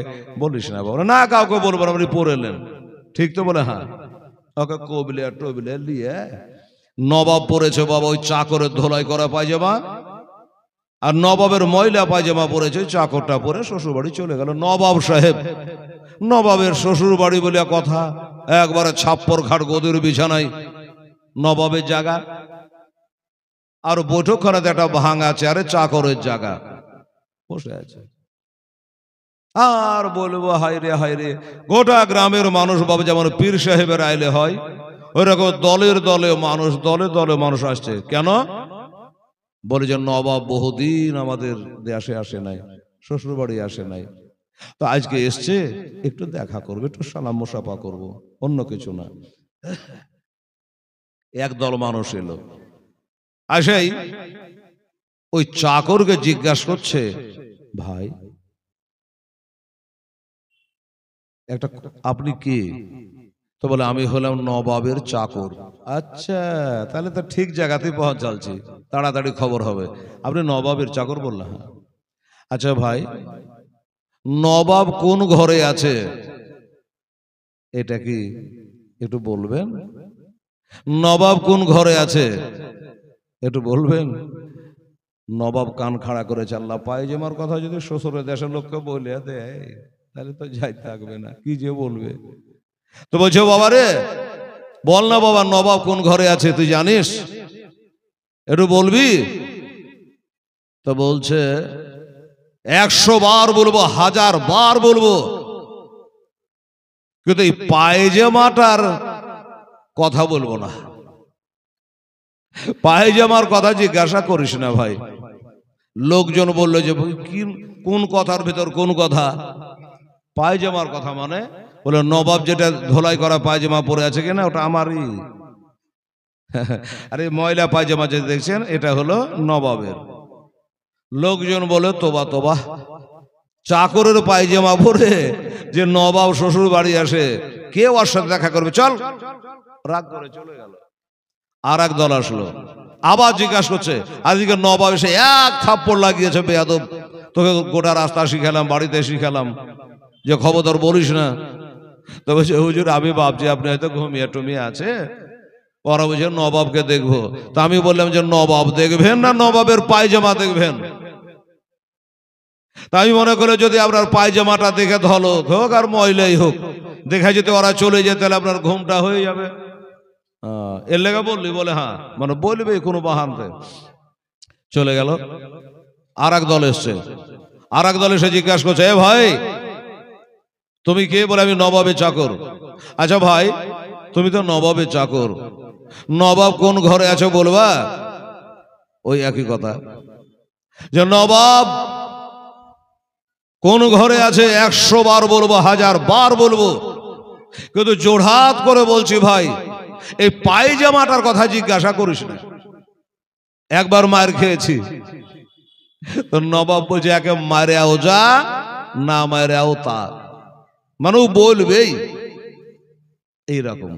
বলিস না বাবা। না কাউকে বলবো না, আপনি পরে নেন। ঠিক তো? বলে, হ্যাঁ। ওকে কবলে টবলে নিয়ে নবাব পরেছে বাবা ওই চাকরের ধোলাই করা পায়জামা, আর নবাবের ময়লা পায়জামা পরেছে, চাকরটা পরে শ্বশুর বাড়ি চলে গেল। নবাব সাহেব, নবাবের শ্বশুর বাড়ি বলে কথা, একবারে 56 ঘাট গদির বিছানায় নবাবের জায়গা, আর বৈঠকখানাতে একটা ভাঙা চেয়ারে চাকরের জায়গা বসে আছে। আর বলবো, হায় রে হায় রে, গোটা গ্রামের মানুষ বাবা, যেমন পীর সাহেবের আইলে হয়, ওই রকম দলের দলে মানুষ, দলে দলে মানুষ আসছে। কেন? বলে যে নবাব বহুদিন আমাদের দেশে আসে নাই, শ্বশুর বাড়ি আসে নাই, তো আজকে এসছে, একটু দেখা করবে, একটু সালাম মুসাফা করব, অন্য কিছু না। একদল মানুষ এলো, আসেই ওই চাকরকে জিজ্ঞাসা করছে, ভাই একটা, আপনি কি? তো বলে আমি হলাম নবাবের চাকর। আচ্ছা, তাহলে তো ঠিক জায়গাতেই পৌঁছাচ্ছি, তাড়াতাড়ি খবর হবে। আপনি নবাবের চাকর? বললাম হ্যাঁ। আচ্ছা ভাই, নবাব কোন ঘরে আছে এটা কি একটু বলবেন? নবাব কোন ঘরে আছে একটু বলবেন? নবাব কান খাড়া করে চাল্লা, পায়জামার কথা যদি শ্বশুরের দেশের লোককে বলে দেয় তাহলে তো যাই থাকবে না, কি যে বলবে। তো বলছে বাবা রে, বল না বাবা, নবাব কোন ঘরে আছে তুই জানিস, একটু বলবি? তো বলছে 100 বার বলবো, 1000 বার বলবো, কিন্তু এই পায়জামাটার কথা বলবো না। পায়জামার কথা জিজ্ঞাসা করিস না ভাই। লোকজন বললো যে কোন কথার ভিতর কোন কথা? পায়জামার কথা মানে? বলে নবাব যেটা ধোলাই করা পায়জামা পরে আছে কিনা, ওটা আমারই। আরে ময়লা পায়জামা যে দেখছেন, এটা হলো নবাবের। লোকজন বলে তোবা তোবা, চাকরের পায়জামা পরে যে নবাব শ্বশুর বাড়ি আসে, কেউ ওর সাথে দেখা করবে? চল, রাগ করে চলে গেল। আর এক দল আসলো, আবার জিজ্ঞাসা করছে, আজকে নবাব এসে এক থাপ্পড় লাগিয়েছে, বেয়াদব, তোকে গোটা রাস্তা শিখালাম, বাড়িতে শিখালাম যে খবরদার বলিস না। তো বলছে হুজুর আমি ভাবছি আপনি হয়তো ঘুমিয়ে টুমিয়ে আছে, ওরা বলছে নবাবকে দেখবো। তা আমি বললাম যে নবাব দেখবেন না নবাবের পায়জামা দেখবেন? তা আমি মনে করি যদি আপনার পায়জামাটা দেখে ধলক হোক আর ময়লাই হোক, দেখা যেতে ওরা চলে যেতে, তাহলে আপনার ঘুমটা হয়ে যাবে। এর লেগে বললি? বলে হ্যাঁ, মানে বলবে কোনো বাহানতে। চলে গেল। আর এক দল এসছে, আর এক দল এসে জিজ্ঞাসা করছে, এ ভাই তুমি কে? বলে আমি নবাবের চাকর। আচ্ছা ভাই, তুমি তো নবাবের চাকর, নবাব কোন ঘরে আছো বলবা? ওই একই কথা, যে নবাব কোন ঘরে আছে 100 বার বলবো, 1000 বার বলবো, কিন্তু জোড়হাত করে বলছি ভাই, এই পায়জামাটার কথা জিজ্ঞাসা করিস না। একবার মার খেয়েছি, তো নবাব বলছে একে মারেও যা, না মারেও তা, মানে ও বলবেই এইরকম।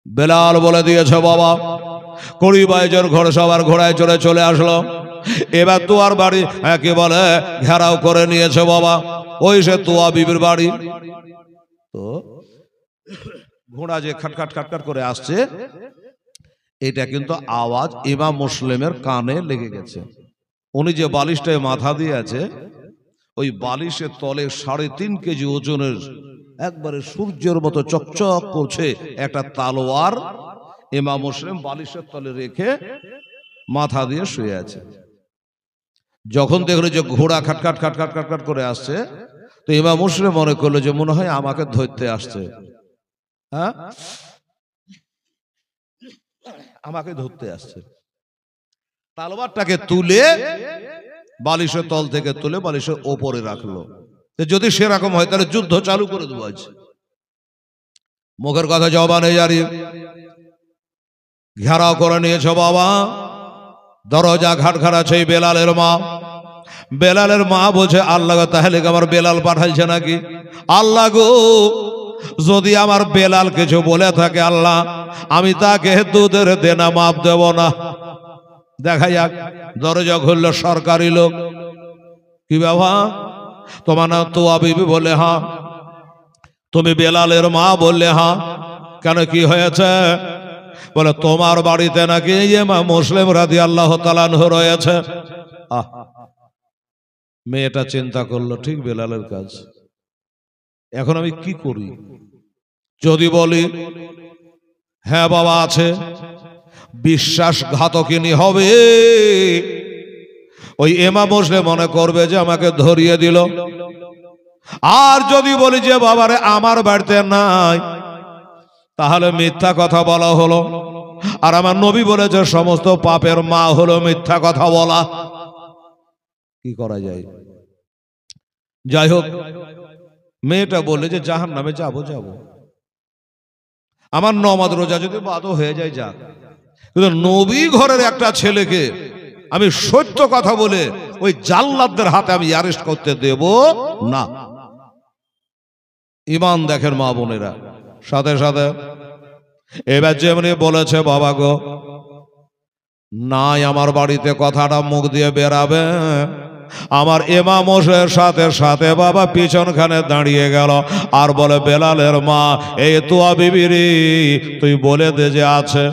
বেলাল বলে দিয়েছে বাবা, 20-22 জন ঘোড়া সবার ঘোড়ায় চড়ে চলে আসলো। এবার তোয়ার বাড়ি একে বলে ঘেরাও করে নিয়েছে বাবা, ওই সে তোয়া বিবির বাড়ি। তো ঘোড়া যে খাটখাট খাটখাট করে আসছে, এটা কিন্তু আওয়াজ ইমাম মুসলিমের কানে লেগে গেছে। উনি যে বালিশটায় মাথা দিয়ে আছে, ওই বালিশের তলে 3.5 কেজি ওজনের একবারে সূর্যের মতো চকচক করছে একটা তালোয়ার ইমাম মুসলিম বালিশের তলে রেখে মাথা দিয়ে শুয়ে আছে। যখন দেখলো যে ঘোড়া খাটখাট খাটখাট খাটখাট করে আসছে, তো ইমাম মুসলিম মনে করলো যে মনে হয় আমাকে ধরতে আসছে, হ্যাঁ আমাকে ধরতে আসছে। তালোয়ারটাকে তুলে বালিশের তল থেকে তুলে বালিশের ওপরে রাখলো, যদি সেরকম হয় তাহলে যুদ্ধ চালু করে দেবো আজ। মুখের কথা জবানে জারি, ঘেরাও করে নিয়েছে বাবা। দরজা ঘাটঘাট আছে বেলালের মা। বেলালের মা বলছে আল্লাহ তাহলে আমার বেলাল পাঠাইছে নাকি? আল্লাহ গো, যদি আমার বেলাল কিছু বলে থাকে আল্লাহ, আমি তাকে দুধের দেনা মাপ দেব না। দেখা যাক। দরজা খুললো সরকারি লোক। কি বাবা, তোমার নাম তোয়া বিবি? বলে হ্যাঁ। তুমি বেলালের মা? বললে হ্যাঁ। কেন, কি হয়েছে? বলে তোমার বাড়িতে নাকি ইমাম মুসলিম রাদিয়াল্লাহু তাআলা আনহু রয়েছে। মেয়েটা চিন্তা করলো, ঠিক বেলালের কাজ। এখন আমি কি করি? যদি বলি হ্যাঁ বাবা আছে, বিশ্বাসঘাতকিনী হবে, ওই ইমাম মুসলিম মনে করবে যে আমাকে ধরিয়ে দিল। আর যদি বলি যে বাবারে আমার বাড়িতে নাই, তাহলে মিথ্যা কথা বলা হলো। আর আমার নবী বলেছে সমস্ত পাপের মা হলো মিথ্যা কথা বলা। কি করা যায়? যাই হোক, মেয়েটা বলে যে জাহান্নামে যাবো যাবো, আমার নমাজ রোজা যদি বাদও হয়ে যায় যাক, কিন্তু নবী ঘরের একটা ছেলেকে আমি সত্য কথা বলে ওই জাল্লাদদের হাতে আমি অ্যারেস্ট করতে দেব না। ইমান দেখেন মা বোনেরা। সাথে সাথে এবার যেমনি বলেছে বাবা গো, নাই আমার বাড়িতে কথাটা মুখ দিয়ে বেরাবে, আমার ইমাম মশাইয়ের সাথে সাথে বাবা পিছনখানে দাঁড়িয়ে গেল আর বলে, বেলালের মা, এই তুয়া বিবিরি তুই বলে দে যে আছে।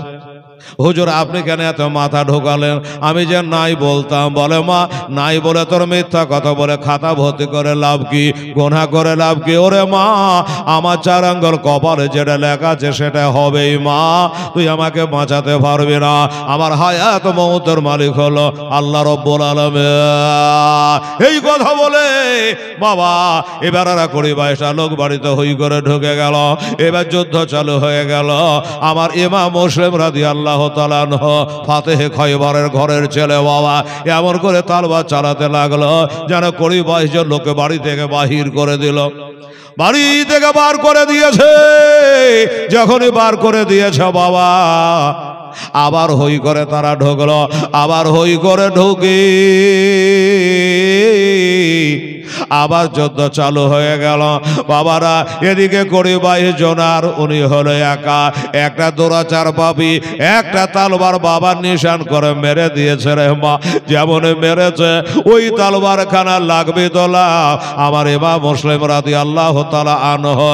হুজুর আপনি কেন এত মাথা ঢোকালেন? আমি যে নাই বলতাম। বলে মা, নাই বলে তোর মিথ্যা কথা বলে খাতা ভর্তি করে লাভ কি, গোনা করে লাভ কি? ওরে মা, আমার 4 আঙ্গুল কপালে যেটা লেখা আছে সেটা হবেই মা, তুই আমাকে বাঁচাতে পারবি না। আমার হায়াত মওতের মালিক হলো আল্লাহ রব্বুল আলামিন। এই কথা বলে বাবা এবার 20-22টা লোক বাড়িতে হই করে ঢুকে গেল। এবার যুদ্ধ চালু হয়ে গেল। আমার ইমাম মুসলিম রাদিয়াল্লাহু তাআলা আনহু ফাতেহে খয়বরের ঘরের ছেলে বাবা এমন করে তলবার চালাতে লাগলো যেন 20-22 জন লোককে বাড়ি থেকে বাহির করে দিল। বাড়ি থেকে বার করে দিয়েছে। যখনই বার করে দিয়েছে বাবা, আবার হই করে তারা ঢুকলো। আবার হই করে ঢুকি আবার যুদ্ধ চালু হয়ে গেল। বাবারা এদিকে 20-22 জন আর উনি হলো একা। একটা দৌড়াচার পাবি, একটা তালবার বাবার নিশান করে মেরে দিয়েছে রে মা। যেমন মেরেছে ওই তালবার খানা লাগবে তোলা আমার ইমাম মুসলিম রাদিয়াল্লাহু তাআলা আনহু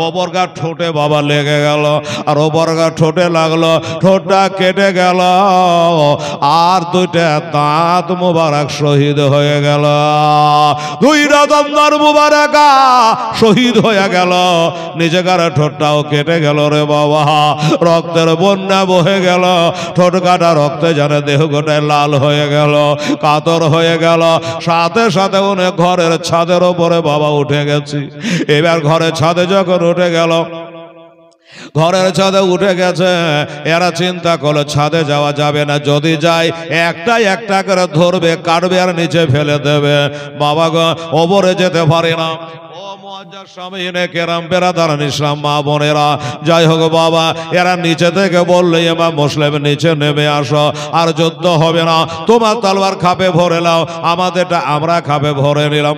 ওপরকা ঠোঁটে বাবা লেগে গেল। আর ওপরকা ঠোঁটে লাগলো, ঠোঁটটা কেটে গেল আর 2টা দাঁত মোবারক শহীদ হয়ে গেল। 2টা দাঁত মোবারক শহীদ হয়ে গেল। নিজেকার ঠোঁটটাও কেটে গেল রে বাবা। রক্তের বন্যা বহে গেল। ঠোঁট কাটা রক্তে জানে দেহ গোটায় লাল হয়ে গেল, কাতর হয়ে গেল। সাথে সাথে উনি ঘরের ছাদের ওপরে বাবা উঠে গেছি। এবার ঘরের ছাদে যখন উঠে গেল, ঘরের ছাদে উঠে গেছে, এরা চিন্তা করলো ছাদে যাওয়া যাবে না, যদি যায় একটা করে ধরবে, কাটবে আর নিচে ফেলে দেবে। বাবা গো ওপরে যেতে পারে না। ও মুআজ্জাজ সামিনে কেরাম, বেরাদারান ইসলাম, মা বোনেরা, যাই হোক বাবা এরা নিচে থেকে বললে ইমাম মুসলিম নিচে নেমে আসো, আর যুদ্ধ হবে না, তোমার তলোয়ার খাপে ভরে নাও, আমাদেরটা আমরা খাপে ভরে নিলাম।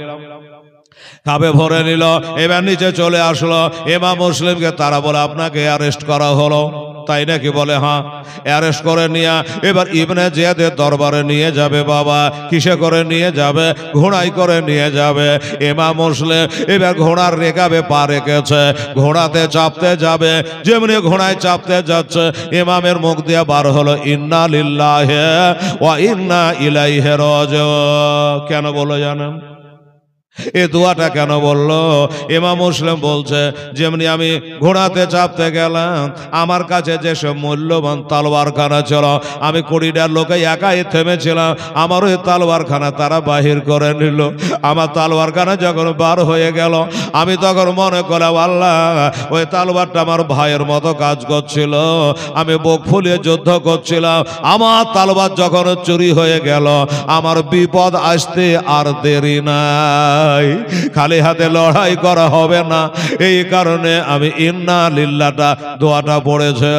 খাবে ভরে নিল। এবার নিচে চলে আসলো। ইমাম মুসলিমকে তারা বলে আপনাকে অ্যারেস্ট করা হলো। তাই নাকি? বলে হ্যাঁ। অ্যারেস্ট করে নিয়ে এবার ইবনে জিয়াদের দরবারে নিয়ে যাবে বাবা। কিসে করে নিয়ে যাবে? ঘোড়ায় করে নিয়ে যাবে। ইমাম মুসলিম এবার ঘোড়ার রেখাবে পা রেখেছে, ঘোড়াতে চাপতে যাবে। যেমনি ঘোড়ায় চাপতে যাচ্ছে ইমামের মুখ দিয়ে বার হলো ইন্না লিল্লাহি ওয়া ইন্না ইলাইহি রাজিউন। কেন বলো জানেন? এ দোয়াটা কেন বললো? ইমাম মুসলিম বলছে, যেমনি আমি ঘোড়াতে চাপতে গেলাম, আমার কাছে যেসব মূল্যবান তলোয়ারখানা ছিল, আমি 20টার লোকে একাই থেমেছিলাম, আমার ওই তলোয়ারখানা তারা বাহির করে নিল। আমার তলোয়ারখানা যখন বার হয়ে গেল, আমি তখন মনে করলাম আল্লাহ, ওই তলোয়ারটা আমার ভাইয়ের মতো কাজ করছিল, আমি বুক ফুলিয়ে যুদ্ধ করছিলাম, আমার তলোয়ার যখন চুরি হয়ে গেল, আমার বিপদ আসতে আর দেরি না, খালি হাতে লড়াই করা হবে না। এই কারণে আমি ইন্না লিল্লাহটা দোয়াটা পড়েছে।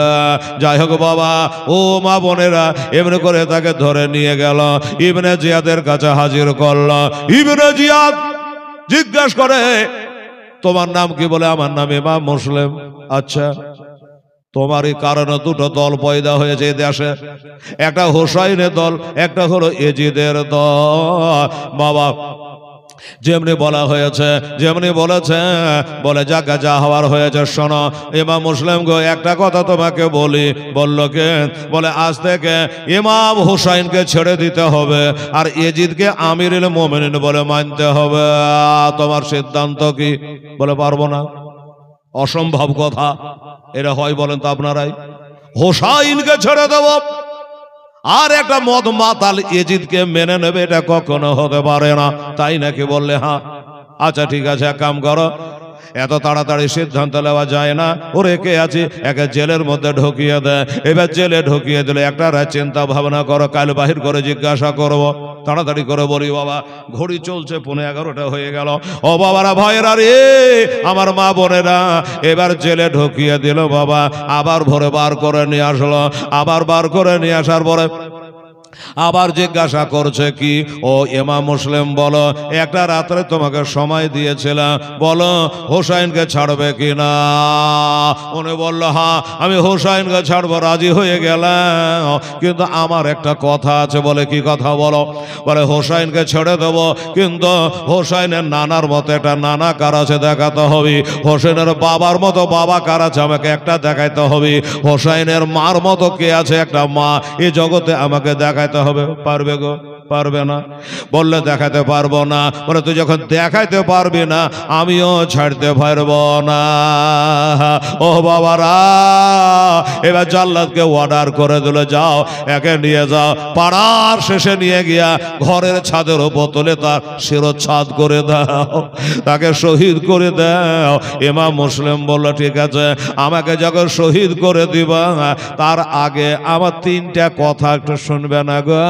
যাই হোক বাবা ও মা বোনেরা, এমনি করে তাকে ধরে নিয়ে গেল, ইবনে জিয়াদের কাছে হাজির করল। ইবনে জিয়াদ জিজ্ঞাসা করে তোমার নাম কি? বলে আমার নাম ইমাম মুসলিম। আচ্ছা, তোমার এই কারণে 2টো দল পয়দা হয়েছে এই দেশে, একটা হোসাইনের দল, একটা হলো এজিদের দল। বাবা যেমনি বলা হয়েছে, যেমনি বলেছে, বলে যাকে যা হওয়ার হয়েছে শোনো। ইমাম মুসলিম গো একটা কথা তোমাকে বলি। বলল কে? বলে আজ থেকে ইমাম হুসাইনকে ছেড়ে দিতে হবে আর এজিদকে আমিরুল মুমিনিন বলে মানতে হবে। তোমার সিদ্ধান্ত কি? বলে পারবো না, অসম্ভব কথা। এটা হয় বলেন তো আপনারাই? হুসাইনকে ছেড়ে দেব আর একটা মদ মাতাল এজিদকে মেনে নেবে, এটা কখনো হতে পারে না। তাই নাকি? বললে হ্যাঁ। আচ্ছা ঠিক আছে, এক কাম করো, এত তাড়াতাড়ি সিদ্ধান্ত নেওয়া যায় না। ও রেখে আছি, একে জেলের মধ্যে ঢুকিয়ে দেয়। এবার জেলে ঢুকিয়ে দিলে একটা চিন্তা ভাবনা করো, কাল বাহির করে জিজ্ঞাসা করব। তাড়াতাড়ি করে বলি বাবা, ঘড়ি চলছে 11:15 হয়ে গেল। ও বাবারা, ভয়েরা রে, আমার মা বোনেরা, এবার জেলে ঢুকিয়ে দিল বাবা। আবার ভোরে বার করে নিয়ে আসলো। আবার বার করে নিয়ে আসার পরে আবার জিজ্ঞাসা করছে কি, ও ইমাম মুসলিম বলো, একটা রাত্রে তোমাকে সময় দিয়েছিলাম, বলো হোসাইনকে ছাড়বে কিনা? উনি বলল, হ্যাঁ আমি হোসাইনকে ছাড়বো, রাজি হয়ে গেলাম, কিন্তু আমার একটা কথা আছে। বলে কি কথা? বলো। বলে হোসাইনকে ছেড়ে দেবো, কিন্তু হোসাইনের নানার মতো একটা নানা কার আছে দেখাতে হবে, হোসেনের বাবার মতো বাবা কার আছে আমাকে একটা দেখাইতে হবে, হোসাইনের মার মতো কে আছে একটা মা এই জগতে আমাকে দেখাইতে হবে। পারবে গো? পারবে না। বললে দেখাতে পারবো না। বলে তুই যখন দেখাইতে পারবি না, আমিও ছাড়তে পারবো না। ও বাবারা, এবার জাল্লাদকে অর্ডার করে দিল, যাও একে নিয়ে যাও, পাড়ার শেষে নিয়ে গিয়া ঘরের ছাদের উপর তুলে তার শিরোচ্ছেদ করে দাও, তাকে শহীদ করে দাও। ইমাম মুসলিম বলল, ঠিক আছে, আমাকে যখন শহীদ করে দিবা, তার আগে আমার 3টা কথা একটু শুনবে না গো।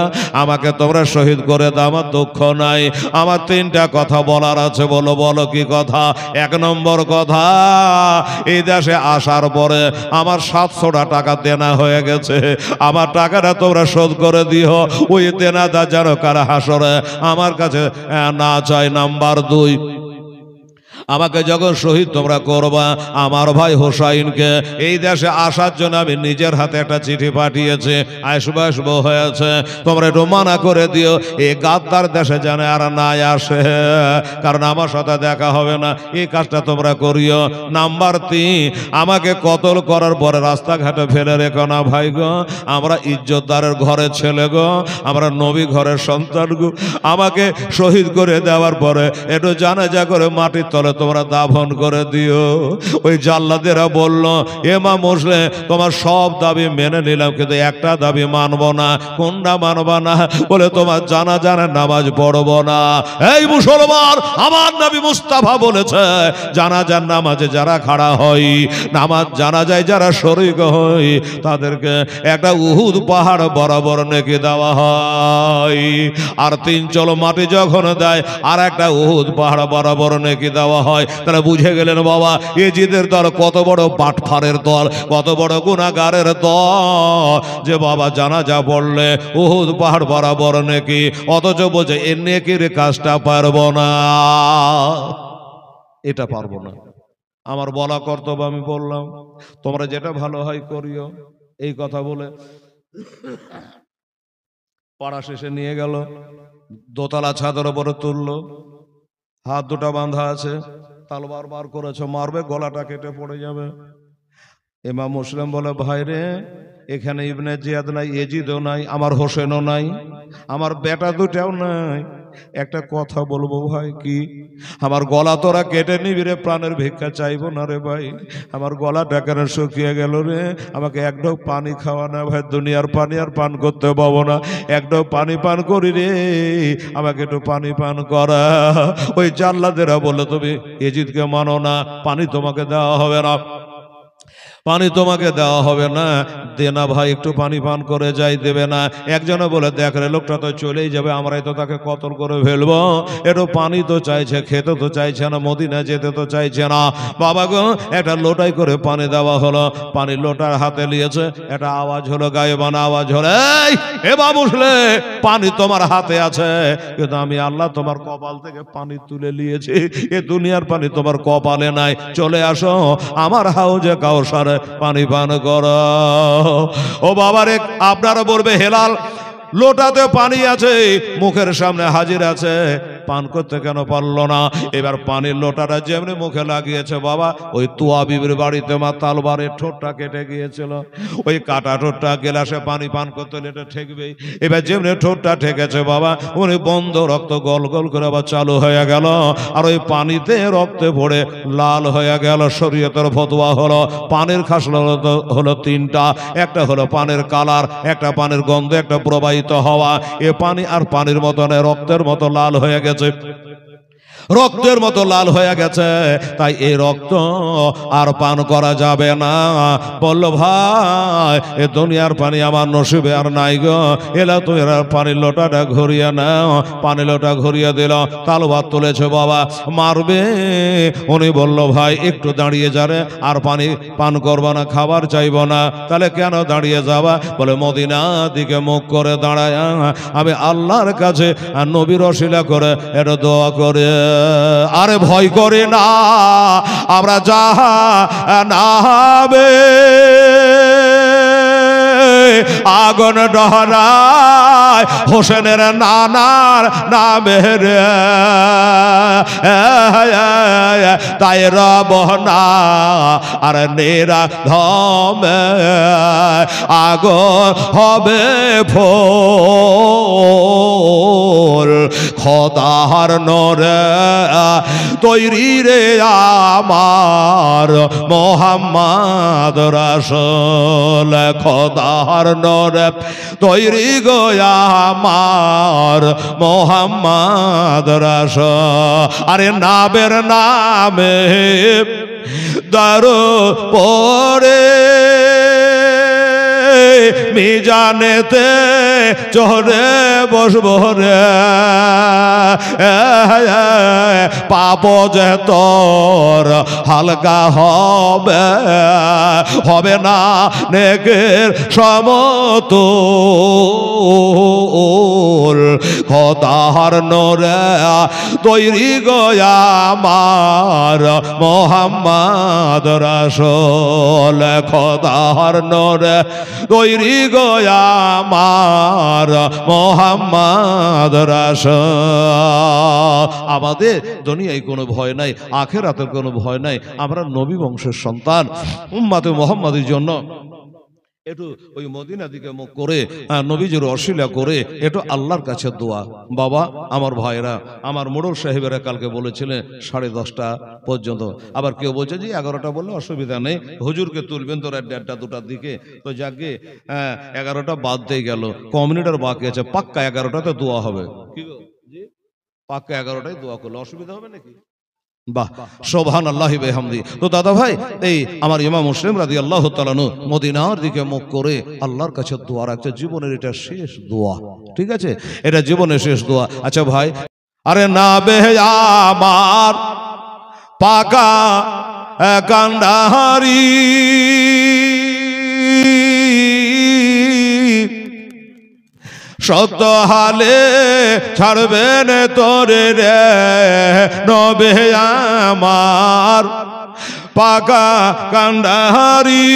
আমাকে তোমরা শহীদ করে দাও, আমার দুঃখ নাই, আমার 3টা কথা বলার আছে। বলো বলো কি কথা? 1 নম্বর কথা, এই দেশে আসার পরে আমার 700টা টাকা দেনা হয়ে গেছে, আমার টাকাটা তোমরা শোধ করে দিও। ওই দেনাদার যেন কারা হাসরে আমার কাছে না চাই। নাম্বার 2, আমাকে যখন শহীদ তোমরা করবা, আমার ভাই হোসাইনকে এই দেশে আসার জন্য আমি নিজের হাতে একটা চিঠি পাঠিয়েছি, আসবো হয়েছে, তোমরা একটু মানা করে দিও, এই গাদ্দার দেশে যেন আর না আসে, কারণ আমার সাথে দেখা হবে না, এই কাজটা তোমরা করিও। নাম্বার 3, আমাকে কতল করার পরে রাস্তাঘাটে ফেলে রেখো না ভাই গো, আমরা ইজ্জতদারের ঘরের ছেলে গো, আমরা নবী ঘরের সন্তান গো, আমাকে শহীদ করে দেওয়ার পরে একটু জানাজা করে মাটির তলে তোমরা দাফন করে দিও। ওই জাল্লাদেরা বলল, ইমাম মুসলিম তোমার সব দাবি মেনে নিলাম, কিন্তু একটা দাবি মানবো না। কোনটা মানবা না? বলে তোমার জানাজার নামাজ পড়বো না। এই মুসলমান, আমার নবী মুস্তাফা বলেছে, জানাজার নামাজে যারা খাড়া হয়, নামাজ জানাজায় যারা শরীক হয়, তাদেরকে একটা উহুদ পাহাড় বরাবর নেকি দেওয়া হয়। আর 3 চলো মাটি যখন দেয়, আর একটা উহুদ পাহাড় বরাবর নেকি দেওয়া হয়। তারা বুঝে গেলেন বাবা, এজিদের দল কত বড় বাটফারের দল, কত বড় গুনাহগারের দল, যে বাবা জানাজা পড়লে উহুদ পাহাড় বরাবর নেকি, অথচ বোঝে এ নেকির কাজটা পারবো না, এটা পারবো না। আমার বলা কর্তব্য, আমি বললাম, তোমরা যেটা ভালো হয় করিও। এই কথা বলে পাড়া শেষে নিয়ে গেল, দোতলা ছাদের উপরে তুললো, হাত দুটা বাঁধা আছে, তলোয়ার বার করেছে, মারবে, গলাটা কেটে পড়ে যাবে। ইমাম মুসলিম বলে, ভাই রে, এখানে ইবনে জিয়াদ নাই, এজিদও নাই, আমার হোসেনও নাই, আমার বেটা দুটাও নাই, একটা কথা বলবো ভাই। কি? আমার গলা তোরা কেটে নিবি রে, প্রাণের ভিক্ষা চাইবো না রে ভাই, আমার গলাটা কেন শুকিয়ে গেল রে, আমাকে এক ঢোক পানি খাওয়া না ভাই, দুনিয়ার পানি আর পান করতে পাবো না, এক ঢোক পানি পান করি রে, আমাকে একটু পানি পান করা। ওই জাল্লাদেরা বললো, তুমি এজিদকে মানো না, পানি তোমাকে দেওয়া হবে না, পানি তোমাকে দেওয়া হবে না, দে না ভাই, একটু পানি পান করে যাই। দেবে না। একজনে বলে, দেখ রে, লোকটা তো চলেই যাবে, আমরাই তো তাকে কতল করে ফেলবো, একটু পানি তো চাইছে, খেতে তো চাইছে না, মদিনা যেতে তো চাইছে না। বাবা গো, একটা লোটাই করে পানি দেওয়া হলো, পানি লোটার হাতে নিয়েছে, একটা আওয়াজ হলো, গায়েবানা আওয়াজ হলো, এই এ বাবু মুসলে, পানি তোমার হাতে আছে, কিন্তু আমি আল্লাহ তোমার কপাল থেকে পানি তুলে নিয়েছি, এ দুনিয়ার পানি তোমার কপালে নাই, চলে আসো আমার হাউজে কাউসারে পানি পান করো। ও বাবারে, আপনারা বলবে, হেলাল লোটাতে পানি আছে, মুখের সামনে হাজির আছে, পান করতে কেন পারলো না? এবার পানির লোটাটা যেমনি মুখে লাগিয়েছে বাবা, ওই তুয়া বিবির বাড়িতে মা তালবারের ঠোঁটটা কেটে গিয়েছিল, ওই কাটা ঠোঁটটা গেলাসে পানি পান করতে এটা ঠেকবেই। এবার যেমনি ঠোঁটটা ঠেকেছে বাবা, উনি বন্ধ, রক্ত গল গল করে আবার চালু হয়ে গেল, আর ওই পানিতে রক্তে পড়ে লাল হয়ে গেল। শরীয়তের ফতোয়া হলো, পানির খাসলা হলো 3টা, একটা হলো পানির কালার, একটা পানির গন্ধ, একটা প্রবাহিত হওয়া। এ পানি আর পানির মতো নয়, রক্তের মতো লাল হয়ে গেছে। রক্তের মতো লাল হয়ে গেছে, তাই এই রক্ত আর পান করা যাবে না। বলল ভাই এ দুনিয়ার পানি আমার নসিবে আর নাই গো, এলা তো এরা পানির লোটাটা ঘুরিয়ে নাও। পানি লোটা ঘুরিয়ে দিল, তালবাদ তুলেছে বাবা মারবে। উনি বলল ভাই একটু দাঁড়িয়ে যারে, আর পানি পান করবো না, খাবার চাইবো না। তাহলে কেন দাঁড়িয়ে যাবা? বলে মদিনা দিকে মুখ করে দাঁড়ায় আমি আল্লাহর কাছে নবীর ওসিলা করে এটা দোয়া করে। আরে ভয় করে না, আমরা জাহান্নামে আগুন ডহরায় হোসেনের নানার নামে রে, তাই রব না আর নেরা ধমে আগুন হবে ফোল। খোদার নরে তৈরি রে আমার মোহাম্মদ রাসূল, খোদার নরে তৈরি গো আমার মোহাম্মদ রাসূল। আরে নাবের নামে দারো পরে মিজানেতে চড়ে বসবো রে, পাপ যে তোর হালকা হবে, হবে না নেকের সমতুল। খোদার নরে তৈরি গো আমার মোহাম্মদ রাসূল, খোদার নরে তৈরি গো আমার মোহাম্মদ রাসূল। আমাদের দুনিয়ায় কোনো ভয় নাই, আখিরাতের কোনো ভয় নাই। আমরা নবী বংশের সন্তান, উম্মতে মুহাম্মাদের জন্য একটু ওই মদিনা দিকে মুখ করে নবীজির অশিলা করে একটু আল্লাহর কাছে দোয়া। বাবা আমার ভাইরা, আমার মোড়ল সাহেবেরা কালকে বলেছিলেন 10:30 পর্যন্ত, আবার কেউ বলছে যে 11টা বললে অসুবিধা নেই, হুজুরকে তুলবেন তো রাত 1:30 2টার দিকে। তো যাকে 11টা বাদ দিয়ে গেল, কমিউনিটার বাকি আছে, পাক্কা 11টাতে দোয়া হবে। কি গো জি, পাক্কা 11টায় দোয়া করলে অসুবিধা হবে নাকি? বাহ, সুবহানাল্লাহি ওয়া বিহামদি। তো দাদা ভাই, এই আমার ইমাম মুসলিম রাদিয়াল্লাহু তাআলা আনহু মদিনার দিকে মুখ করে আল্লাহর কাছে দোয়া রাখছে। জীবনের এটা শেষ দোয়া, ঠিক আছে, এটা জীবনের শেষ দোয়া। আচ্ছা ভাই, আরে না বে আমার পাকা কান্ডারি সত্য হালে ছাড়বেন তোরে রে নবে আমার পাকা কান্ডারি,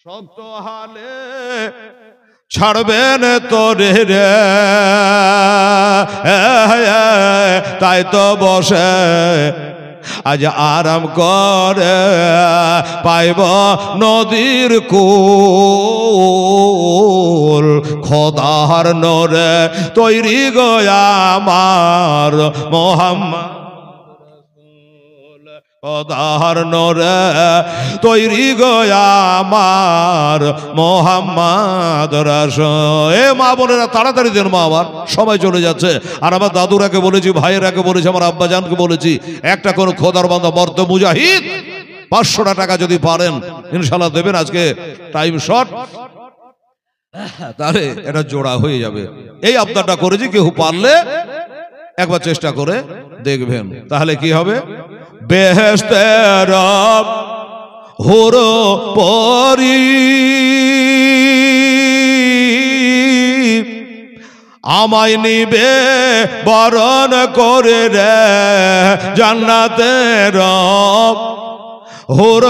সত্য হালে ছাড়বেন তোরে রে, তাই তো বসে আজ আরাম করে পাইব নদীর কূল। খোদার নরে তৈরি গো আমার মোহাম্মদ, খোদার নরে তৈরি গো আমার মোহাম্মদ রাসূল। এ মা বোনেরা তাড়াতাড়ি দেন মা, আমার সময় চলে যাচ্ছে। আর আমার দাদুরাকে বলেছি, ভাইয়েরাকে বলেছি, আমার আব্বাজানকে বলেছি, একটা কোন খোদার বান্দা মর্দ মুজাহিদ 500টা টাকা যদি পারেন ইনশাআল্লাহ দেবেন। আজকে টাইম শর্ট, তাহলে এটা জোড়া হয়ে যাবে। এই আবদারটা করেছি, কেউ পারলে একবার চেষ্টা করে দেখবেন, তাহলে কি হবে? বেহেশতের হুর পরি আমায় নিবে বরণ করে রে, জান্নাতের হুর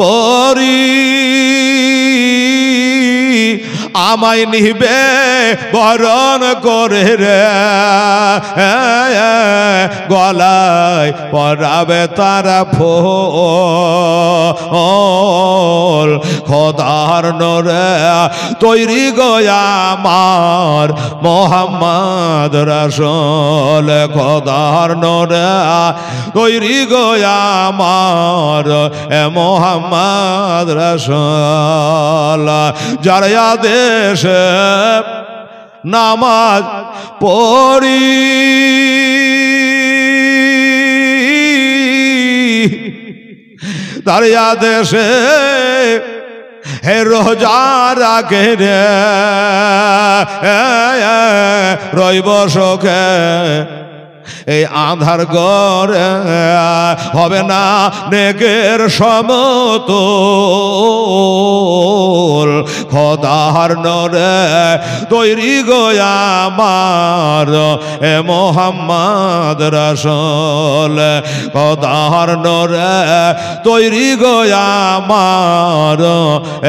পরি আমায় নিবে বরণ করে রে, গলায় পরাবে তারা ফুল। খোদার নরে তৈরি গো আমার মোহাম্মদ রাসূল, খোদার নরে তৈরি গো আমার মোহাম্মদ রাসূল। যার আদেশে নামাজ পড়ি তার আদেশে হে রোজা রাখে রে রইব সুখে এই আধার ঘরে হবে না নেকের সমতুল খোদার নরে তৈরি গো আমার এ মোহাম্মদ রাসূল খোদার নরে তৈরি গো আমার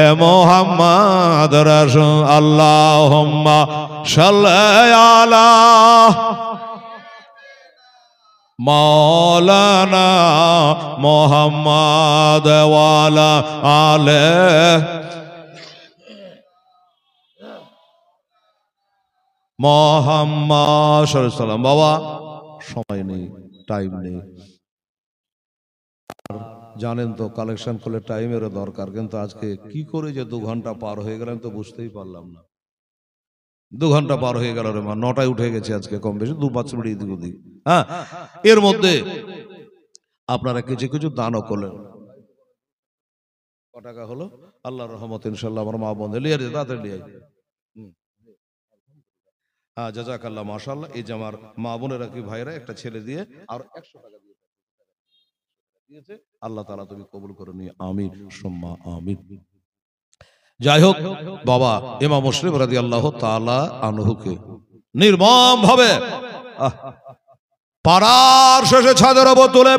এ মোহাম্মদ রাসূল আল্লাহুম্মা সাল্লি আলা মৌলানা মোহাম্মদ ওয়ালা আলে মোহাম্মদ সাল্লাম। বাবা সময় নেই, টাইম নেই, জানেন তো কালেকশন করলে টাইমেরও দরকার, কিন্তু আজকে কি করে যে 2 ঘন্টা পার হয়ে গেলাম তো বুঝতেই পারলাম না। 2 ঘন্টা পার হয়ে গেল রে মা, 9টায় উঠে গেছে আজকে, কম বেশি 2-5 মিনিট এদিক ওদিক। হ্যাঁ, এর মধ্যে আপনারা কিছু কিছু দানও করলেন। ক টাকা হলো? আল্লাহর রহমত ইনশাল্লাহ আমার মা বোন লিয়ে তাড়াতাড়ি লিয়ে। হ্যাঁ, জাযাকাল্লাহ, মাশাআল্লাহ। এই যে আমার মা বোনেরা কি ভাইরা একটা ছেলে দিয়ে আর 100 টাকা দিয়েছে, আল্লাহ তাআলা তুমি কবুল করে নিয়ে আমিন সুম্মা আমিন। যাই হোক বাবা, ইমাম মুসলিম রাদিয়াল্লাহু তাআলা আনহুকে নির্মম ভাবে পাড়ার শেষে ছাদের উপর তুলে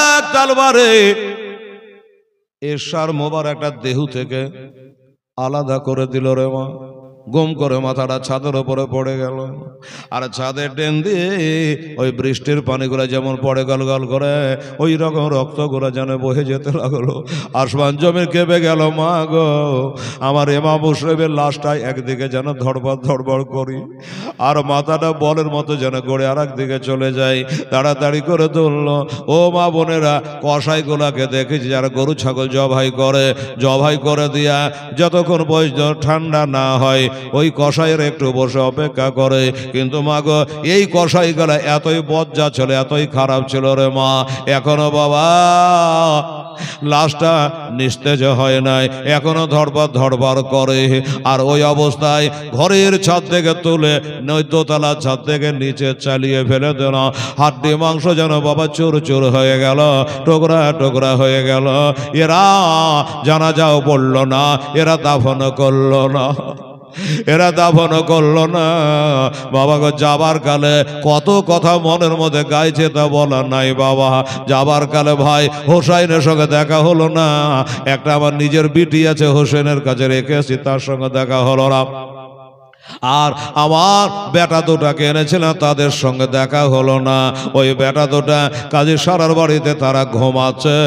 এক তরবারে এশার মোবার একটা দেহু থেকে আলাদা করে দিল রে মা। গুম করে মাথাটা ছাদের উপরে পড়ে গেল, আর ছাদের ডেন দিয়ে ওই বৃষ্টির পানিগুলো যেমন পড়ে গল গল করে ওই রকম রক্তগুলো যেন বহে যেতে লাগলো। আসমান জমিন কেঁপে গেল। মা গো, আমার ইমাম মুসলিমের লাশটাই একদিকে যেন ধড়বড় ধড়বড় করি, আর মাথাটা বলের মতো যেন গড়ে আর একদিকে চলে যায়। তাড়াতাড়ি করে তুলল। ও মা বোনেরা, কসাইগুলাকে দেখেছি যারা গরু ছাগল জবাই করে দিয়া যতক্ষণ পর্যন্ত ঠান্ডা না হয় ওই কসাইয়ের একটু বসে অপেক্ষা করে, কিন্তু মা গো এই কসাইগুলা এতই বজ্জা ছিল, এতই খারাপ ছিল রে মা, এখনো বাবা লাশটা নিস্তেজ হয় নাই, এখনো ধড়বড় করে। আর ওই অবস্থায় ঘরের ছাদ থেকে তুলে দোতলার ছাদ থেকে নিচে চালিয়ে ফেলে দিল। হাড্ডি মাংস যেন বাবা চুর চুর হয়ে গেল, টুকরা টুকরা হয়ে গেল। এরা জানাজাও পড়ল না, এরা দাফন করলো না, এরা দাফন করলো না। বাবা গো, যাবার কালে কত কথা মনের মধ্যে গাইছে তা বলা নাই বাবা। যাবার কালে ভাই হোসাইনের সঙ্গে দেখা হলো না। একটা আমার নিজের বিটি আছে, হোসেনের কাছে রেখেছি, তার সঙ্গে দেখা হলো না। আর আমার বেটা দুটাকে এনেছিলাম, তাদের সঙ্গে দেখা হলো না। ওই বেটা দুটা কাজী সারার বাড়িতে তারা ঘুমাচ্ছে,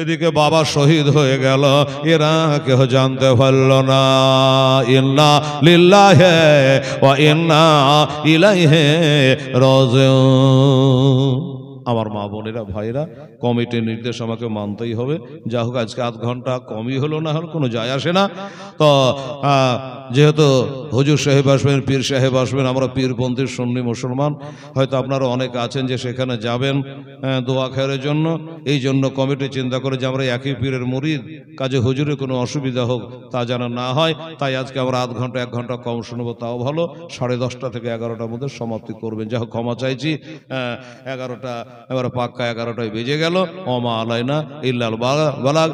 এদিকে বাবা শহীদ হয়ে গেল, এরা কেউ জানতে পারল না। ইন্না লিল্লাহি ওয়া ইন্না ইলাইহি রাজিউন। আমার মা বোনেরা ভাইরা, কমিটির নির্দেশ আমাকে মানতেই হবে। যা হোক, আজকে আধ ঘন্টা কমই হলো না হলো কোনো যায় আসে না। তো যেহেতু হুজুর সাহেব আসবেন, পীর সাহেব আসবেন, আমরা পীরপন্থী সুন্নি মুসলমান, হয়তো আপনারা অনেকে আছেন যে সেখানে যাবেন দোয়া খায়ের জন্য। এই জন্য কমিটি চিন্তা করে যে আমরা একই পীরের মুরিদ, কাজে হুজুরের কোনো অসুবিধা হোক তা যেন না হয়, তাই আজকে আমরা আধ ঘন্টা 1 ঘন্টা কম শুনবো, তাও ভালো। 10:30 থেকে 11টার মধ্যে সমাপ্তি করবেন। যা হোক, ক্ষমা চাইছি। 11টা এবার পাক্কা 11টায় বেজে গেল। ওমা আলাইনা ইল্লাল বালাগ।